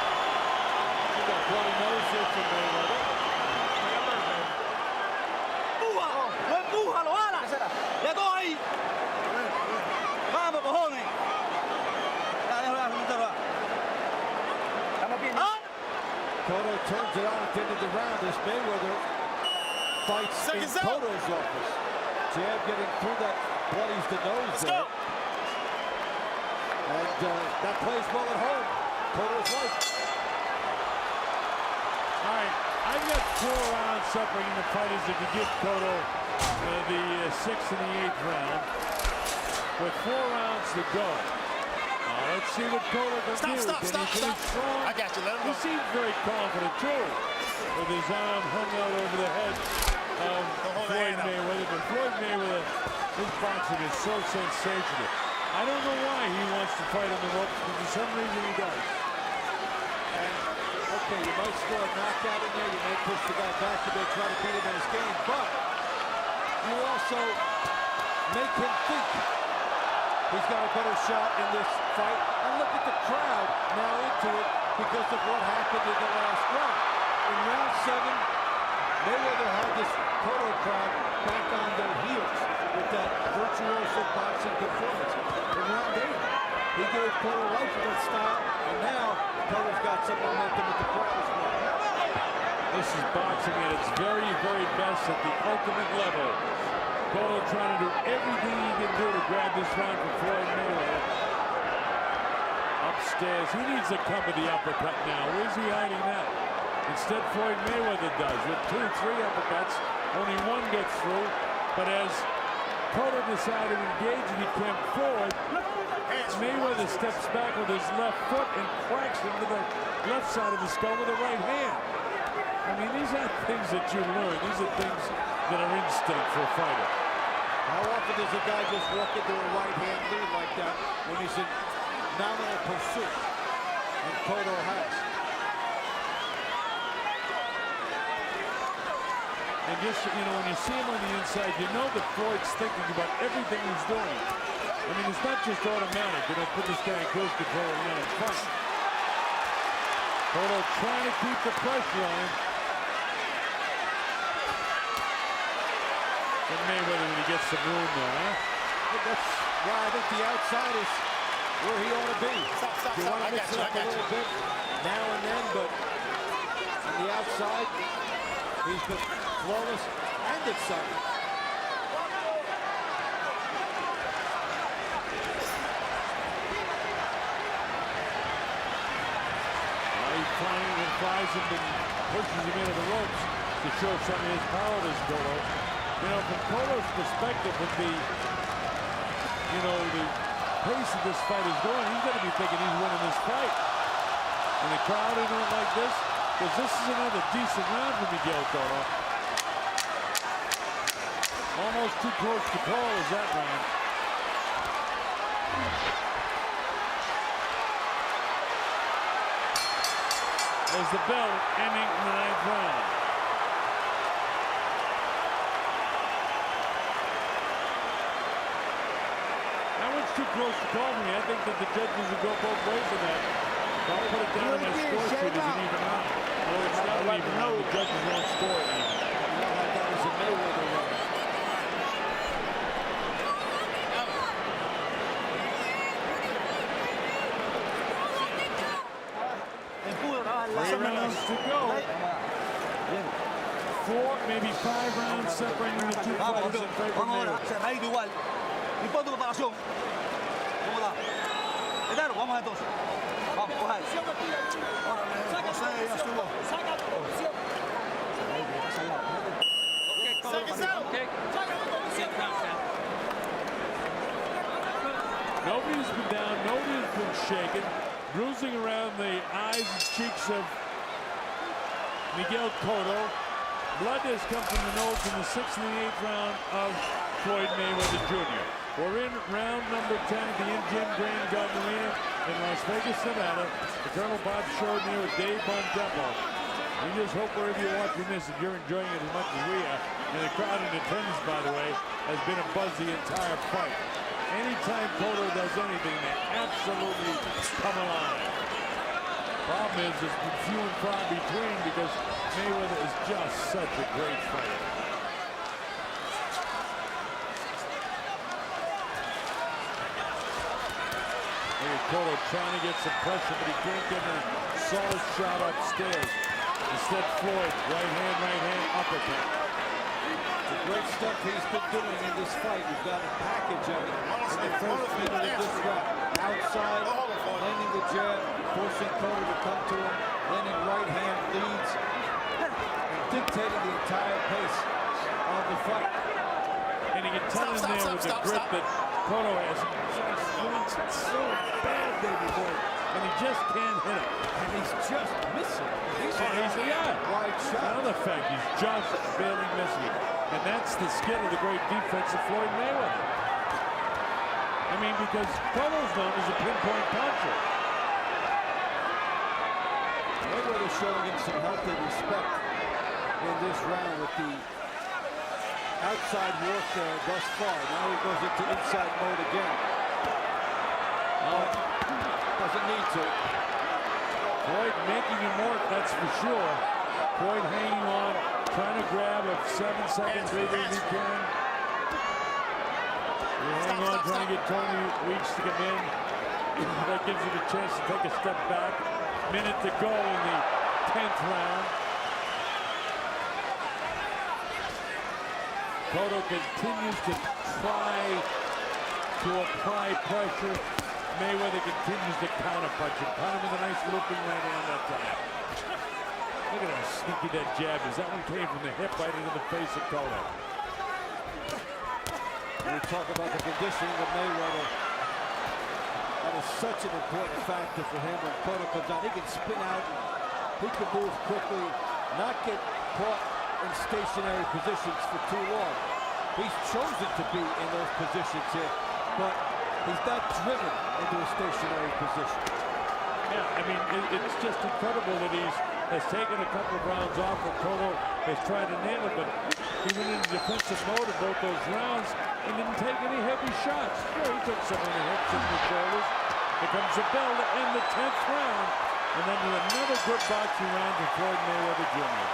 You got bloody nose here from Mayweather. ¡Empújalo, ala! ¡Ya todo ahí! ¡Vamos, cojones! Cotto turns it on at the end of the round as Mayweather fights in Cotto's office. Jab getting through that bloodies the nose there. And that plays well at home. Cotto's life. All right, I've got 4 rounds separating the fighters if you give Cotto the 6th and the 8th round. With 4 rounds to go. Let's see what Cotto can do. Stop. I got you. Let him go. He seems very confident, too. with his arm hung out over the head of Floyd Mayweather. But Floyd Mayweather, his boxing is so sensational. I don't know why he wants to fight on the ropes, but for some reason he does. And, okay, you might score a knockout in there, you may push the guy back to try to beat him in his game, but you also make him think he's got a better shot in this fight. And look at the crowd now into it because of what happened in the last round. In round 7, Mayweather had this Cotto crowd back on their heels with that virtuoso boxing performance. In round 8, he gave Cotto life in that style, and now Cotto's got some momentum with the crowd as well. This is boxing at its very, very best at the ultimate level. Cotto trying to do everything he can do to grab this round from Floyd Mayweather. Upstairs, he needs to cover the uppercut now. Where's he hiding that? Instead, Floyd Mayweather does. With 2, 3 uppercuts, only one gets through. But as Cotto decided to engage and he came forward, Mayweather steps back with his left foot and cracks him to the left side of the skull with the right hand. I mean, these aren't things that you learn. These are things that are instinct for a fighter. How often does a guy just walk into a right-hand lead like that when he's in nominal pursuit? And Cotto has. And just, you know, when you see him on the inside, you know that Floyd's thinking about everything he's doing. I mean, it's not just automatic. You know, put this guy in close control and let him fight. Cotto trying to keep the pressure on him. And Mayweather when he gets some room there, huh? That's why I think the outside is where he ought to be. You want to mix it up a little bit now and then, but on the outside, he's been flawless and exciting. He finally flies him and pushes him into the ropes to show some of his power to Cotto. You know, from Cotto's perspective, with the, you know, the pace of this fight is going, he's got to be thinking he's winning this fight. And the crowd in it like this, because this is another decent round for Miguel Cotto. Almost too close to call is that round. There's the bell ending the 9th round. That one's too close to call me. I think that the judges will go both ways in that. I'll put it down on my score sheet as an even round. Or it's not an even round. The judges won't score it even. That was a Mayweather round. Rounds to go. 4, maybe 5 rounds separating the two fighters in favor of Mayweather. Cerradito igual. Y pon tu preparación. ¿Cómo da? Claro, vamos entonces. Vamos, coja ahí. José ya estuvo. Nobody's been down, nobody's been shaken. Bruising around the eyes and cheeks of Miguel Cotto. Blood has come from the nose in the 6th and the 8th round of Floyd Mayweather Jr. We're in round number 10 at the MGM Grand Garden Arena in Las Vegas, Nevada. The Colonel Bob showed me with Dave Bontempo. We just hope wherever you're watching this that you're enjoying it as much as we are. And the crowd in attendance, by the way, has been a buzz the entire fight. Anytime Cotto does anything, they absolutely come alive. Problem is, there's been few and far between because Mayweather is just such a great fighter. Cotto trying to get some pressure, but he can't get a solid shot upstairs. Instead, Floyd, right hand, uppercut. The great stuff he's been doing in this fight. We've got a package of it in the first minute of this round. Outside, landing the jab, forcing Cotto to come to him, landing right hand leads, and dictating the entire pace of the fight. And you can tell in there with the grip that Cotto has. He wants it so bad, baby boy. and he just can't hit it. And he's just missing. He's wide shot. Another fact, he's just barely missing it. And that's the skill of the great defense of Floyd Mayweather. I mean, because Koto's known as a pinpoint puncher. Mayweather showing him some healthy respect in this round with the outside work thus far. Now he goes into inside mode again. Doesn't need to. Floyd making him work, that's for sure. Floyd hanging on, trying to grab a 7-second breather if he can. He's hanging on, trying to get Tony Weeks to come in. That gives you the chance to take a step back. Minute to go in the 10th round. Koto continues to try to apply pressure. Mayweather continues to counterpunch him. Caught him with a nice looping right hand that time. Look at how sneaky that jab is. That one came from the hip right into the face of Koto. We talk about the conditioning of Mayweather. That is such an important factor for him when Koto comes out. He can spin out, he can move quickly, not get caught in stationary positions for too long. He's chosen to be in those positions here, but he's not driven into a stationary position. Yeah, I mean, it's just incredible that has taken a couple of rounds off, and Koto has tried to nail it, but he went into defensive mode in both those rounds and didn't take any heavy shots. Sure, he took some on the hips and the shoulders. Here comes the bell to end the 10th round, and then another good boxing round for Floyd Mayweather Jr.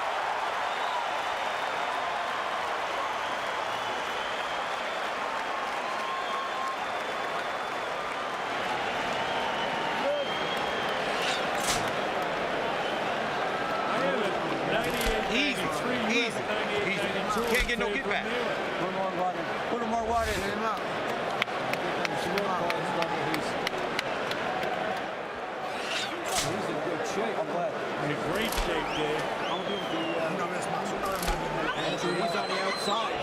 Can't get no kickback. Put more water. Put more water in him out. He's in good shape. In great shape, Dave. Andrew, he's on the outside.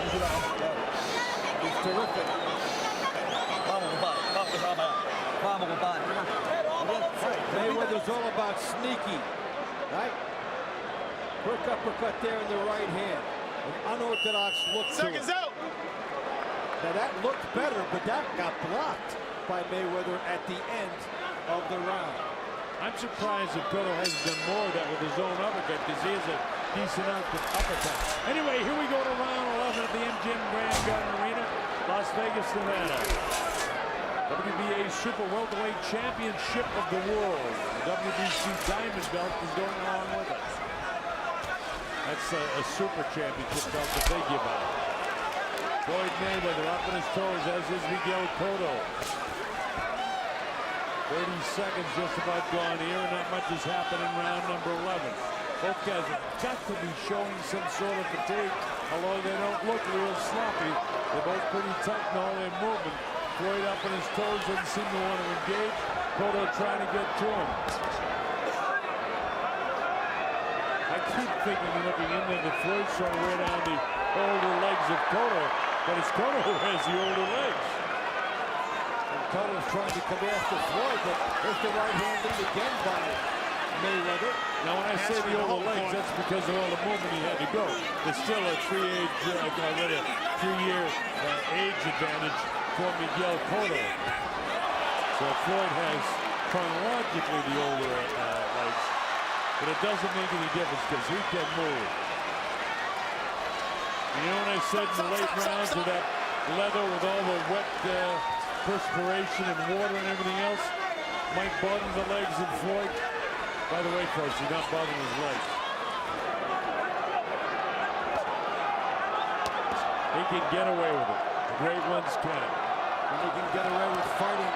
He's terrific. Mayweather's all about sneaky, right? Quick uppercut there in the right hand. An unorthodox look to it. Seconds out. Now that looked better, but that got blocked by Mayweather at the end of the round. I'm surprised if Koto hasn't done more of that with his own uppercut, because he has a decent uppercut. Anyway, here we go to round 11 at the MGM Grand Garden Arena, Las Vegas, Nevada. WBA Super Welterweight Championship of the World. The WBC Diamond Belt is going along with it. That's a super championship belt that they give out. Floyd Mayweather up on his toes, as is Miguel Cotto. 30 seconds just about gone here, and not much has happened in round number 11. Both guys have got to be showing some sort of fatigue, although they don't look real sloppy. They're both pretty tight in all their movement. Floyd up on his toes, doesn't seem to want to engage. Cotto trying to get to him. I keep thinking and looking in there that Floyd's trying to wear down the older legs of Cotto, but it's Cotto who has the older legs. And Cotto's trying to come after Floyd, but there's the right hand lead again by Mayweather. Now when I say the older legs, that's because of all the movement he had to go. There's still a three-year age advantage for Miguel Cotto. So Floyd has chronologically the older legs. But it doesn't make any difference because he can move. And you know what I said in the late rounds with that leather with all the wet perspiration and water and everything else might bother the legs of Floyd. By the way, folks, he's not bothering his legs. He can get away with it. The great ones can. And he can get away with fighting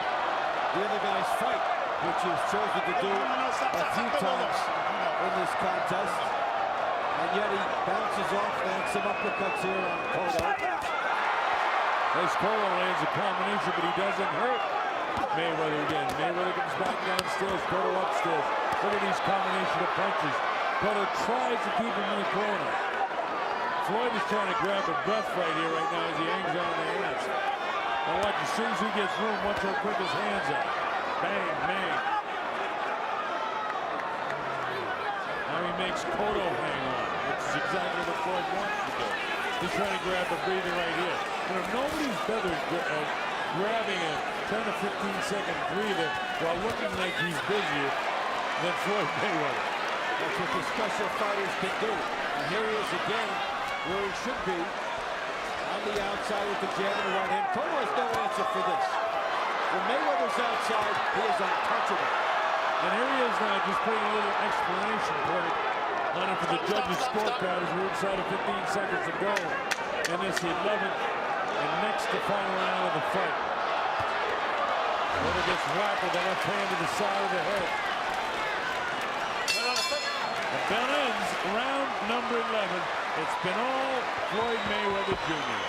the other guy's fight, which he's chosen to do a few times in this contest, and yet he bounces off, lands some uppercuts here on Cotto. As Cotto lands a combination, but he doesn't hurt Mayweather again. Mayweather comes back downstairs, Cotto upstairs. Look at these combination of punches. Cotto tries to keep him in the corner. Floyd is trying to grab a breath right here right now as he hangs on the hands. Now watch, as soon as he gets room, watch how quick his hands are. Bang, bang. makes Koto hang on, which is exactly what Floyd wants to do. He's trying to grab a breather right here. You know, nobody's better at grabbing a 10 to 15-second breather while looking like he's busier than Floyd Mayweather. That's what the special fighters can do. And here he is again, where he should be, on the outside with the jab in the right hand. Koto has no answer for this. When Mayweather's outside, he is untouchable. And here he is now, just putting a little explanation point on it for the judges' scorecard as we're inside of 15 seconds to go in this 11th and next to final round of the fight. Koto gets whacked with the left hand to the side of the head. The bell ends round number 11. It's been all Floyd Mayweather Jr.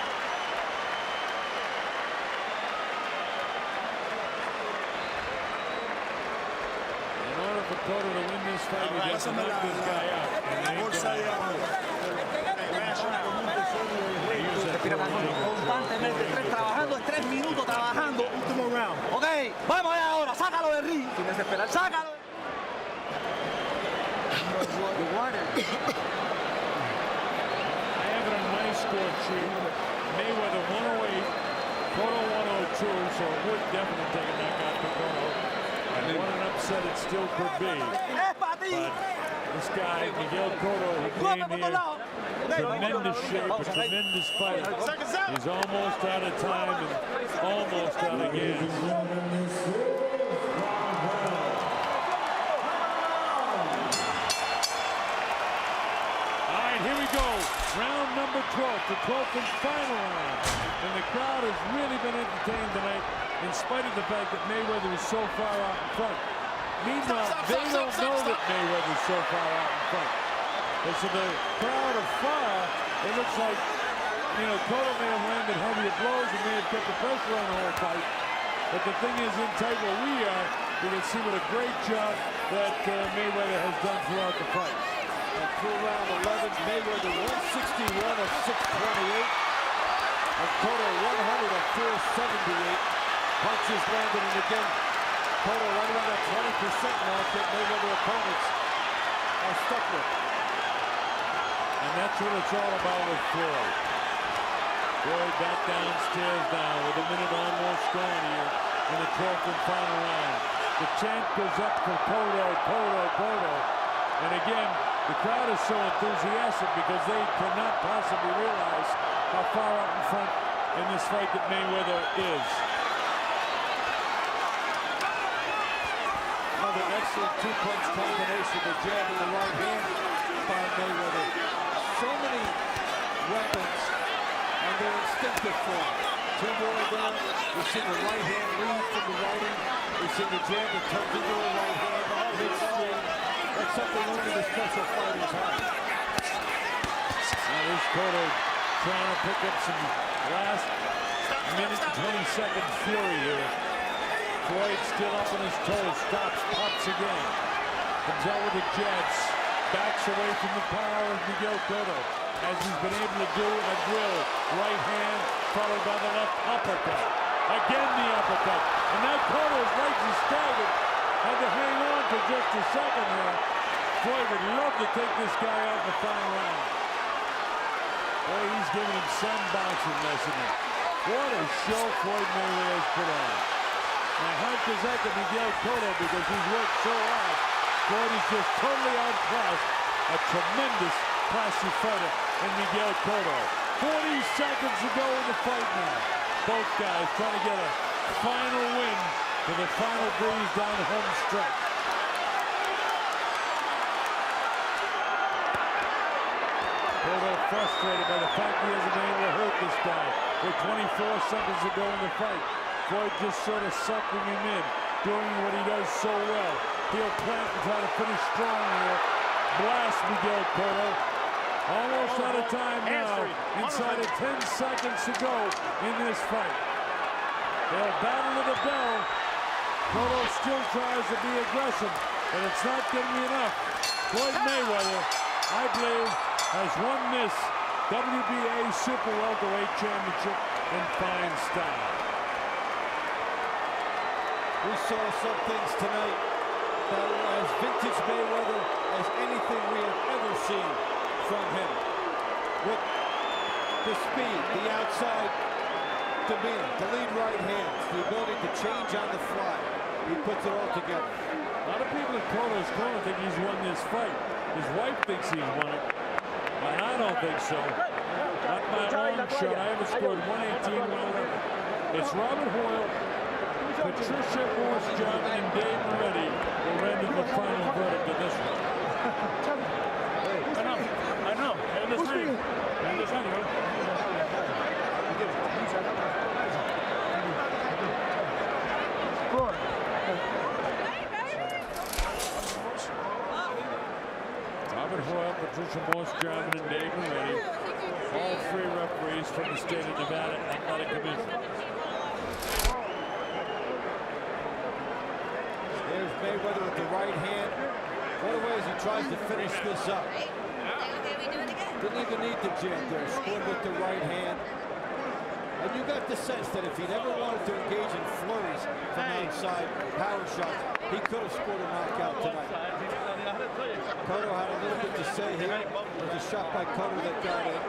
In order for Koto to win this fight, he has to knock this guy out. Constantemente, trabajando, 3 minutos trabajando. Último round. Ok, vamos allá ahora, sácalo del ring. Sin desesperar, sácalo. I have it on my score sheet. Mayweather 108, Koto 102, so it would definitely take a knockout for Koto. And what an upset it still could be. But this guy, Miguel Cotto, who came here, tremendous shape, a tremendous fight. He's almost out of time and almost out of gas. Here we go, round number 12, the 12th and final round. And the crowd has really been entertained tonight in spite of the fact that Mayweather is so far out in front. Meanwhile, they don't know that Mayweather is so far out in front. And so the crowd afar, it looks like, you know, Koto may have landed heavier blows and may have kept the pressure on the whole fight. But the thing is, in tight where we are, you can see what a great job that Mayweather has done throughout the fight. And through round 11, Mayweather 161 of 628. And Koto 100 of 478. Punches landed, and again, Koto right around that 20% mark that Mayweather opponents are stuck with. And that's what it's all about with Floyd. Floyd back downstairs now with a minute almost gone here in the 12th and final round. The chant goes up for Koto, Koto, Koto. And again, the crowd is so enthusiastic because they cannot possibly realize how far out in front in this fight that Mayweather is. Another excellent two-punch combination, the jab in the right hand by Mayweather. So many weapons, and they're instinctive for him. Two more down. We've seen the right hand lead from the righty. We've seen the jab that turns into a right hand midstream. That's something only the special fighters have. Now there's Koto trying to pick up some last minute and 20-second fury here. Floyd still up on his toes, stops, pops again. Comes out with the jabs, backs away from the power of Miguel Cotto, as he's been able to do at will. Right hand followed by the left uppercut. Again the uppercut. And now Cotto's legs is staggered. Had to hang on for just a second here. Floyd would love to take this guy out in the final round. Boy, he's giving him some boxing lesson. What a show Floyd Mayweather has put on. My heart goes out to Miguel Cotto because he's worked so hard. Floyd is just totally outclassed. A tremendous classy fighter in Miguel Cotto. 40 seconds to go in the fight now. Both guys trying to get a final win for the final breeze down the home stretch. Cotto frustrated by the fact he hasn't been able to hurt this guy. With 24 seconds to go in the fight. Floyd just sort of sucking him in, doing what he does so well. He'll plant and try to finish strong here. Blast Miguel Cotto. Almost out of time now. Inside of 10 seconds to go in this fight. They'll battle to the bell. Cotto still tries to be aggressive, but it's not getting enough. Floyd Mayweather, I believe, has won this WBA Super Welterweight Championship in fine style. We saw some things tonight as vintage Mayweather as anything we have ever seen from him. With the speed, the outside demeanor, the lead right hands, the ability to change on the fly. He puts it all together. A lot of people in Koto's corner think he's won this fight. His wife thinks he's won it, but I don't think so. Not by a long shot. I haven't scored 118, 111. It's Robert Hoyle, Patricia Morse-John, and Dave Moretti will render the final verdict of this one. I know. And the three. And the three. Robert Hoyle, Patricia Morse-John, and Dave Moretti, all three referees from the state of Nevada Athletic Commission. There's Mayweather with the right hand. What a way as he tries to finish this up. Didn't even need the jab there. Scored with the right hand. And you got the sense that if he never wanted to engage in flurries from outside, power shots, he could have scored a knockout tonight. Koto had a little bit to say here. There was a shot by Koto that got in.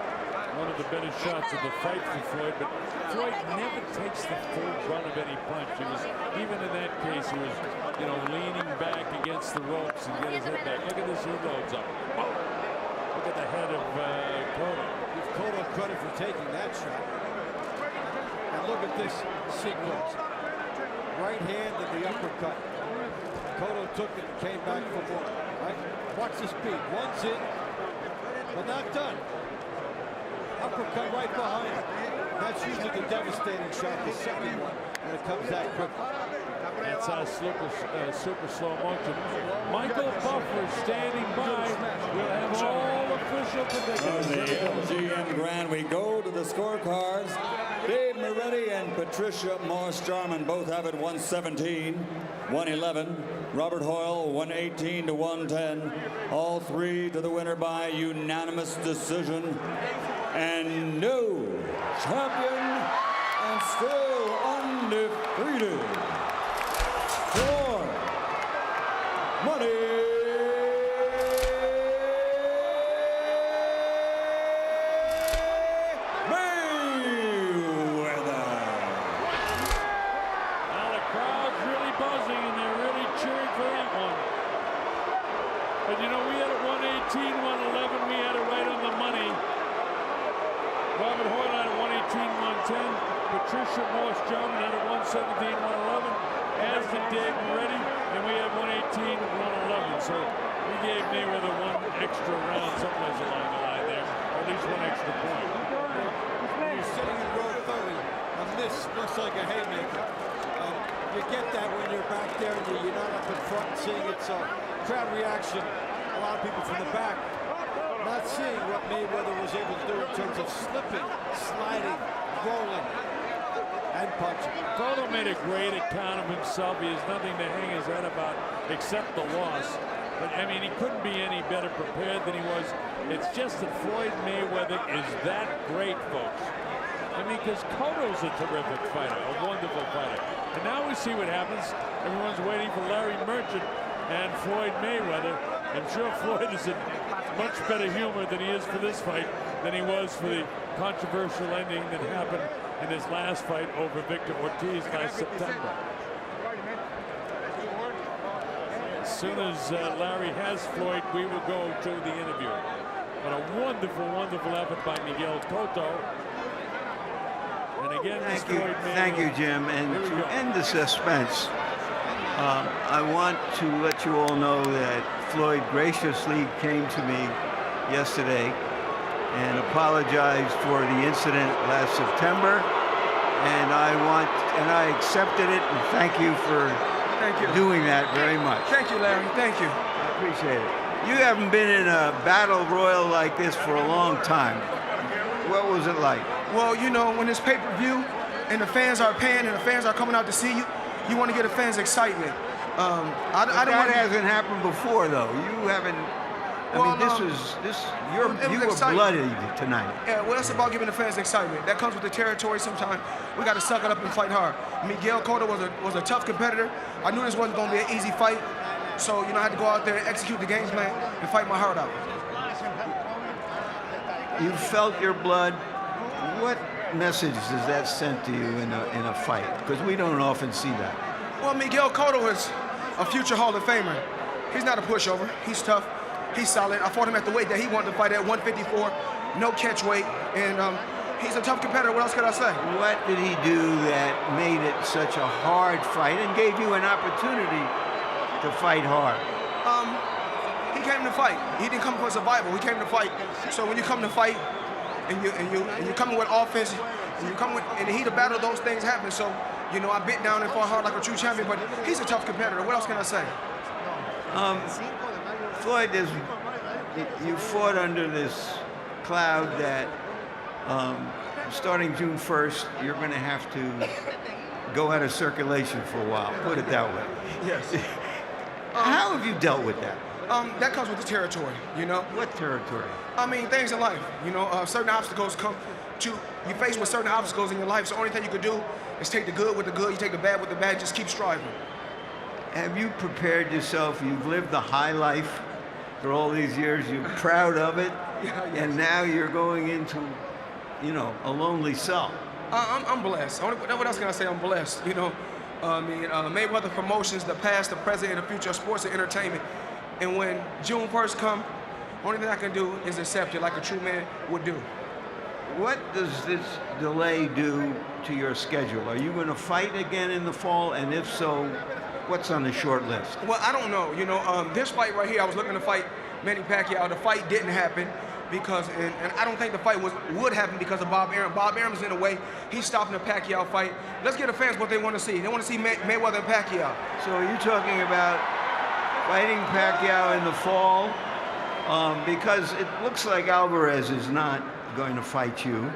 One of the better shots of the fight for Floyd, but Floyd never takes the full brunt of any punch. He was, even in that case, he was, leaning back against the ropes and get his head back. Look at this, he loads up. Oh, look at the head of Koto. Give Koto credit for taking that shot. And look at this sequence. Right hand and the uppercut. Koto took it and came back for more. Right? Watch the speed. One's in, but not done. Uppercut right behind. That's usually the devastating shot, the second one, when it comes that quickly. That's super slow motion. Michael Buffer standing by. We'll have all official predictions. From the LGN Grand, we go to the scorecards. Dave Moretti and Patricia Morse-Jarman both have it 117, 111. Robert Hoyle 118 to 110. All three to the winner by unanimous decision. And new champion and still undefeated for money. But we had it 118, 111. We had it right on the money. Robert Hoyle had it 118, 110. Patricia Morse-Jarman had it 117, 111. As did Dave Moretti, and we had 118, 111. So we gave Mayweather one extra round someplace along the line there, or at least one extra point. You're sitting in row 30, and this looks like a haymaker. And you get that when you're back there and you're not up in front and seeing it. So crowd reaction, a lot of people from the back not seeing what Mayweather was able to do in terms of slipping, sliding, rolling, and punching. Koto made a great account of himself. He has nothing to hang his head about except the loss. But, he couldn't be any better prepared than he was. It's just that Floyd Mayweather is that great, folks. Because Koto's a terrific fighter, a wonderful fighter. And now we see what happens. Everyone's waiting for Larry Merchant and Floyd Mayweather. I'm sure Floyd is in much better humor than he is for this fight than he was for the controversial ending that happened in his last fight over Victor Ortiz last September. As soon as Larry has Floyd, we will go to the interview. But a wonderful, wonderful effort by Miguel Cotto. And again, thank you, Jim. And to end the suspense, I want to let you all know that Floyd graciously came to me yesterday and apologized for the incident last September. And I accepted it, and thank you for doing that very much. Thank you, Larry. Thank you. I appreciate it. You haven't been in a battle royal like this for a long time. What was it like? Well, when it's pay-per-view and the fans are paying and the fans are coming out to see you, you want to get the fans excitement. That hasn't happened before, though. You haven't. You were bloody tonight. Yeah, well, it's about giving the fans excitement. That comes with the territory sometimes. We got to suck it up and fight hard. Miguel Cotto was a tough competitor. I knew this wasn't going to be an easy fight. So, you know, I had to go out there and execute the game plan and fight my heart out. You felt your blood. What message does that send to you in a fight? Because we don't often see that. Well, Miguel Cotto is a future Hall of Famer. He's not a pushover. He's tough. He's solid. I fought him at the weight that he wanted to fight at, 154, no catch weight, and he's a tough competitor. What else could I say? What did he do that made it such a hard fight and gave you an opportunity to fight hard? He came to fight. He didn't come for survival. He came to fight. So when you come to fight, and you come with offense, and you come with in the heat of battle, those things happen. So, you know, I bit down and fought hard like a true champion. But he's a tough competitor. What else can I say? Floyd, you fought under this cloud that starting June 1st, you're going to have to go out of circulation for a while, put it that way. Yes. How have you dealt with that? That comes with the territory, you know? What territory? I mean, things in life, you know, certain obstacles come to, you face with certain obstacles in your life, so the only thing you can do is take the good with the good, you take the bad with the bad, just keep striving. Have you prepared yourself? You've lived the high life for all these years. You're proud of it, and now you're going into, you know, a lonely cell. I'm blessed. What else can I say? I'm blessed. You know, Mayweather Promotions, the past, the present, and the future of sports and entertainment. And when June 1st comes, only thing I can do is accept it like a true man would do. What does this delay do to your schedule? Are you going to fight again in the fall? And if so, what's on the short list? Well, I don't know. You know, this fight right here, I was looking to fight Manny Pacquiao. The fight didn't happen because, and I don't think the fight would happen because of Bob Arum. Bob Arum's in the way. He's stopping the Pacquiao fight. Let's get the fans what they want to see. They want to see Mayweather and Pacquiao. So are you talking about fighting Pacquiao in the fall? Because it looks like Alvarez is not going to fight you.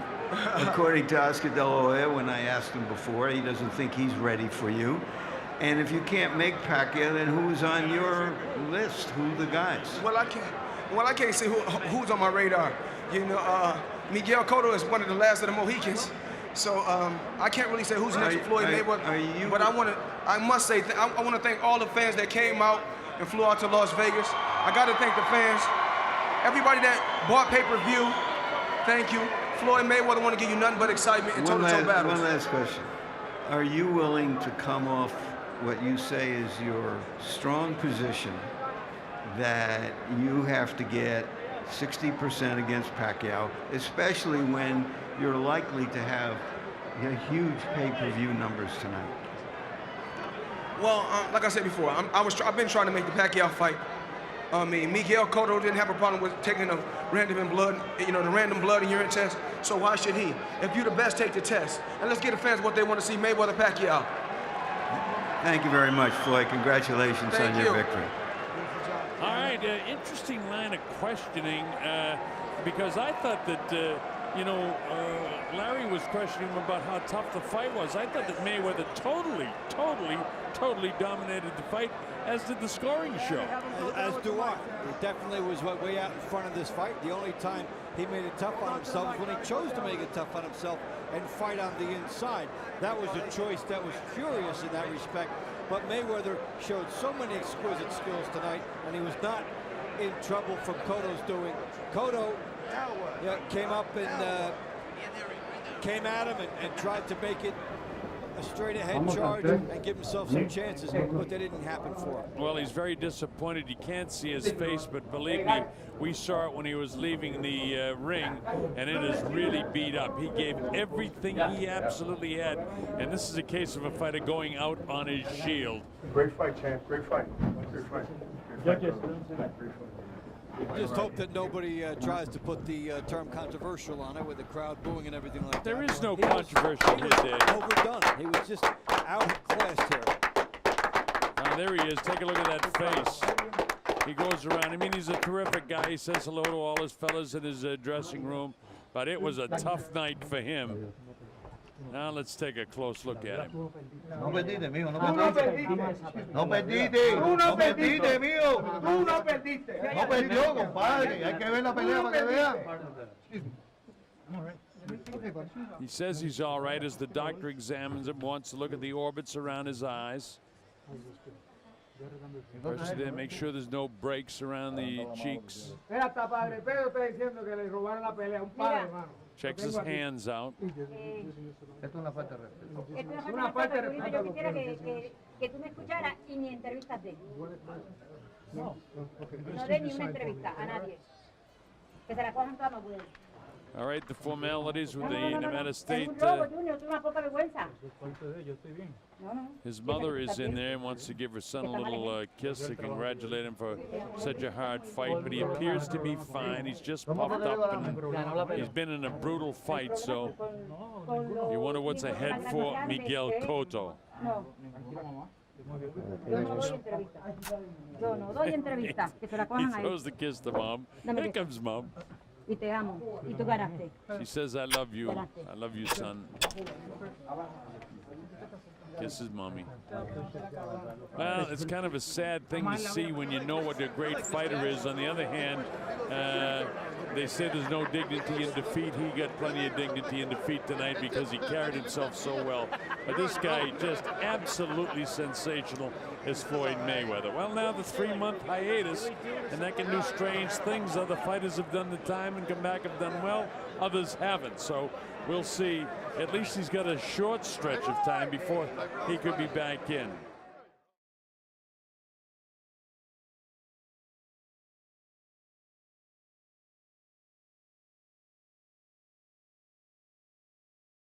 According to Oscar De La Hoya, when I asked him before, he doesn't think he's ready for you. And if you can't make Pacquiao, then who's on your list? Who are the guys? Well, I can't say who's on my radar. You know, Miguel Cotto is one of the last of the Mohicans. So I can't really say who's next to Floyd Mayweather. But I must say, I want to thank all the fans that came out and flew out to Las Vegas. I got to thank the fans. Everybody that bought pay-per-view, thank you. Floyd Mayweather want to give you nothing but excitement and toe-to-toe battles. One last question. Are you willing to come off what you say is your strong position that you have to get 60% against Pacquiao, especially when you're likely to have huge pay-per-view numbers tonight? Well, like I said before, I've been trying to make the Pacquiao fight. I mean, Miguel Cotto didn't have a problem with taking the random blood and urine test, so why should he? If you're the best, take the test. And let's get the fans what they want to see, Mayweather Pacquiao. Thank you very much, Floyd. Congratulations on your victory. All right, interesting line of questioning, because I thought that, Larry was questioning him about how tough the fight was. I thought that Mayweather totally dominated the fight, as did the scoring show. As do I. He definitely was way out in front of this fight. The only time he made it tough on himself was when he chose to make it tough on himself and fight on the inside. That was a choice that was curious in that respect. But Mayweather showed so many exquisite skills tonight, and he was not in trouble from Cotto's doing. Cotto came up and came at him and tried to make it a straight-ahead charge and give himself some chances, but they didn't happen for him. Well, he's very disappointed. You can't see his face, but believe me, we saw it when he was leaving the ring, and it is really beat up. He gave everything he absolutely had, and this is a case of a fighter going out on his shield. Great fight, champ. Great fight. Great fight. Great fight. Just hope that nobody tries to put the term controversial on it with the crowd booing and everything like that. There is no controversy in his day. Overdone. He was just outclassed here. There he is. Take a look at that face. He goes around. I mean, he's a terrific guy. He says hello to all his fellas in his dressing room. But it was a tough night for him. Now let's take a close look at him. No perdiste, mío, no perdiste. No perdiste. Tú no perdiste, mío. Tú no perdiste. No perdió, compadre. Hay que ver la pelea para que vean. He says he's all right as the doctor examines him, wants to look at the orbits around his eyes. Pressure there, make sure there's no breaks around the cheeks. Checks his hands out. Esto es una falta de respeto. Esto es una falta de respeto. Yo quisiera que tú me escucharas y ni entrevistas de. No de ni una entrevista a nadie. Que se la cojan todas más buenas. All right, the formalities with the Nevada State. His mother is in there and wants to give her son a little kiss to congratulate him for such a hard fight, but he appears to be fine. He's just puffed up and he's been in a brutal fight, so you wonder what's ahead for Miguel Cotto. He throws the kiss to Mom. Here comes Mom. Y te amo. Y tú ganaste. She says, I love you. I love you, son. Kisses Mommy. Well, it's kind of a sad thing to see when you know what a great fighter is. On the other hand, they say there's no dignity in defeat. He got plenty of dignity in defeat tonight because he carried himself so well. But this guy just absolutely sensational is Floyd Mayweather. Well, now the 3-month hiatus, and that can do strange things. Other fighters have done the time and come back have done well. Others haven't. So we'll see. At least he's got a short stretch of time before he could be back in.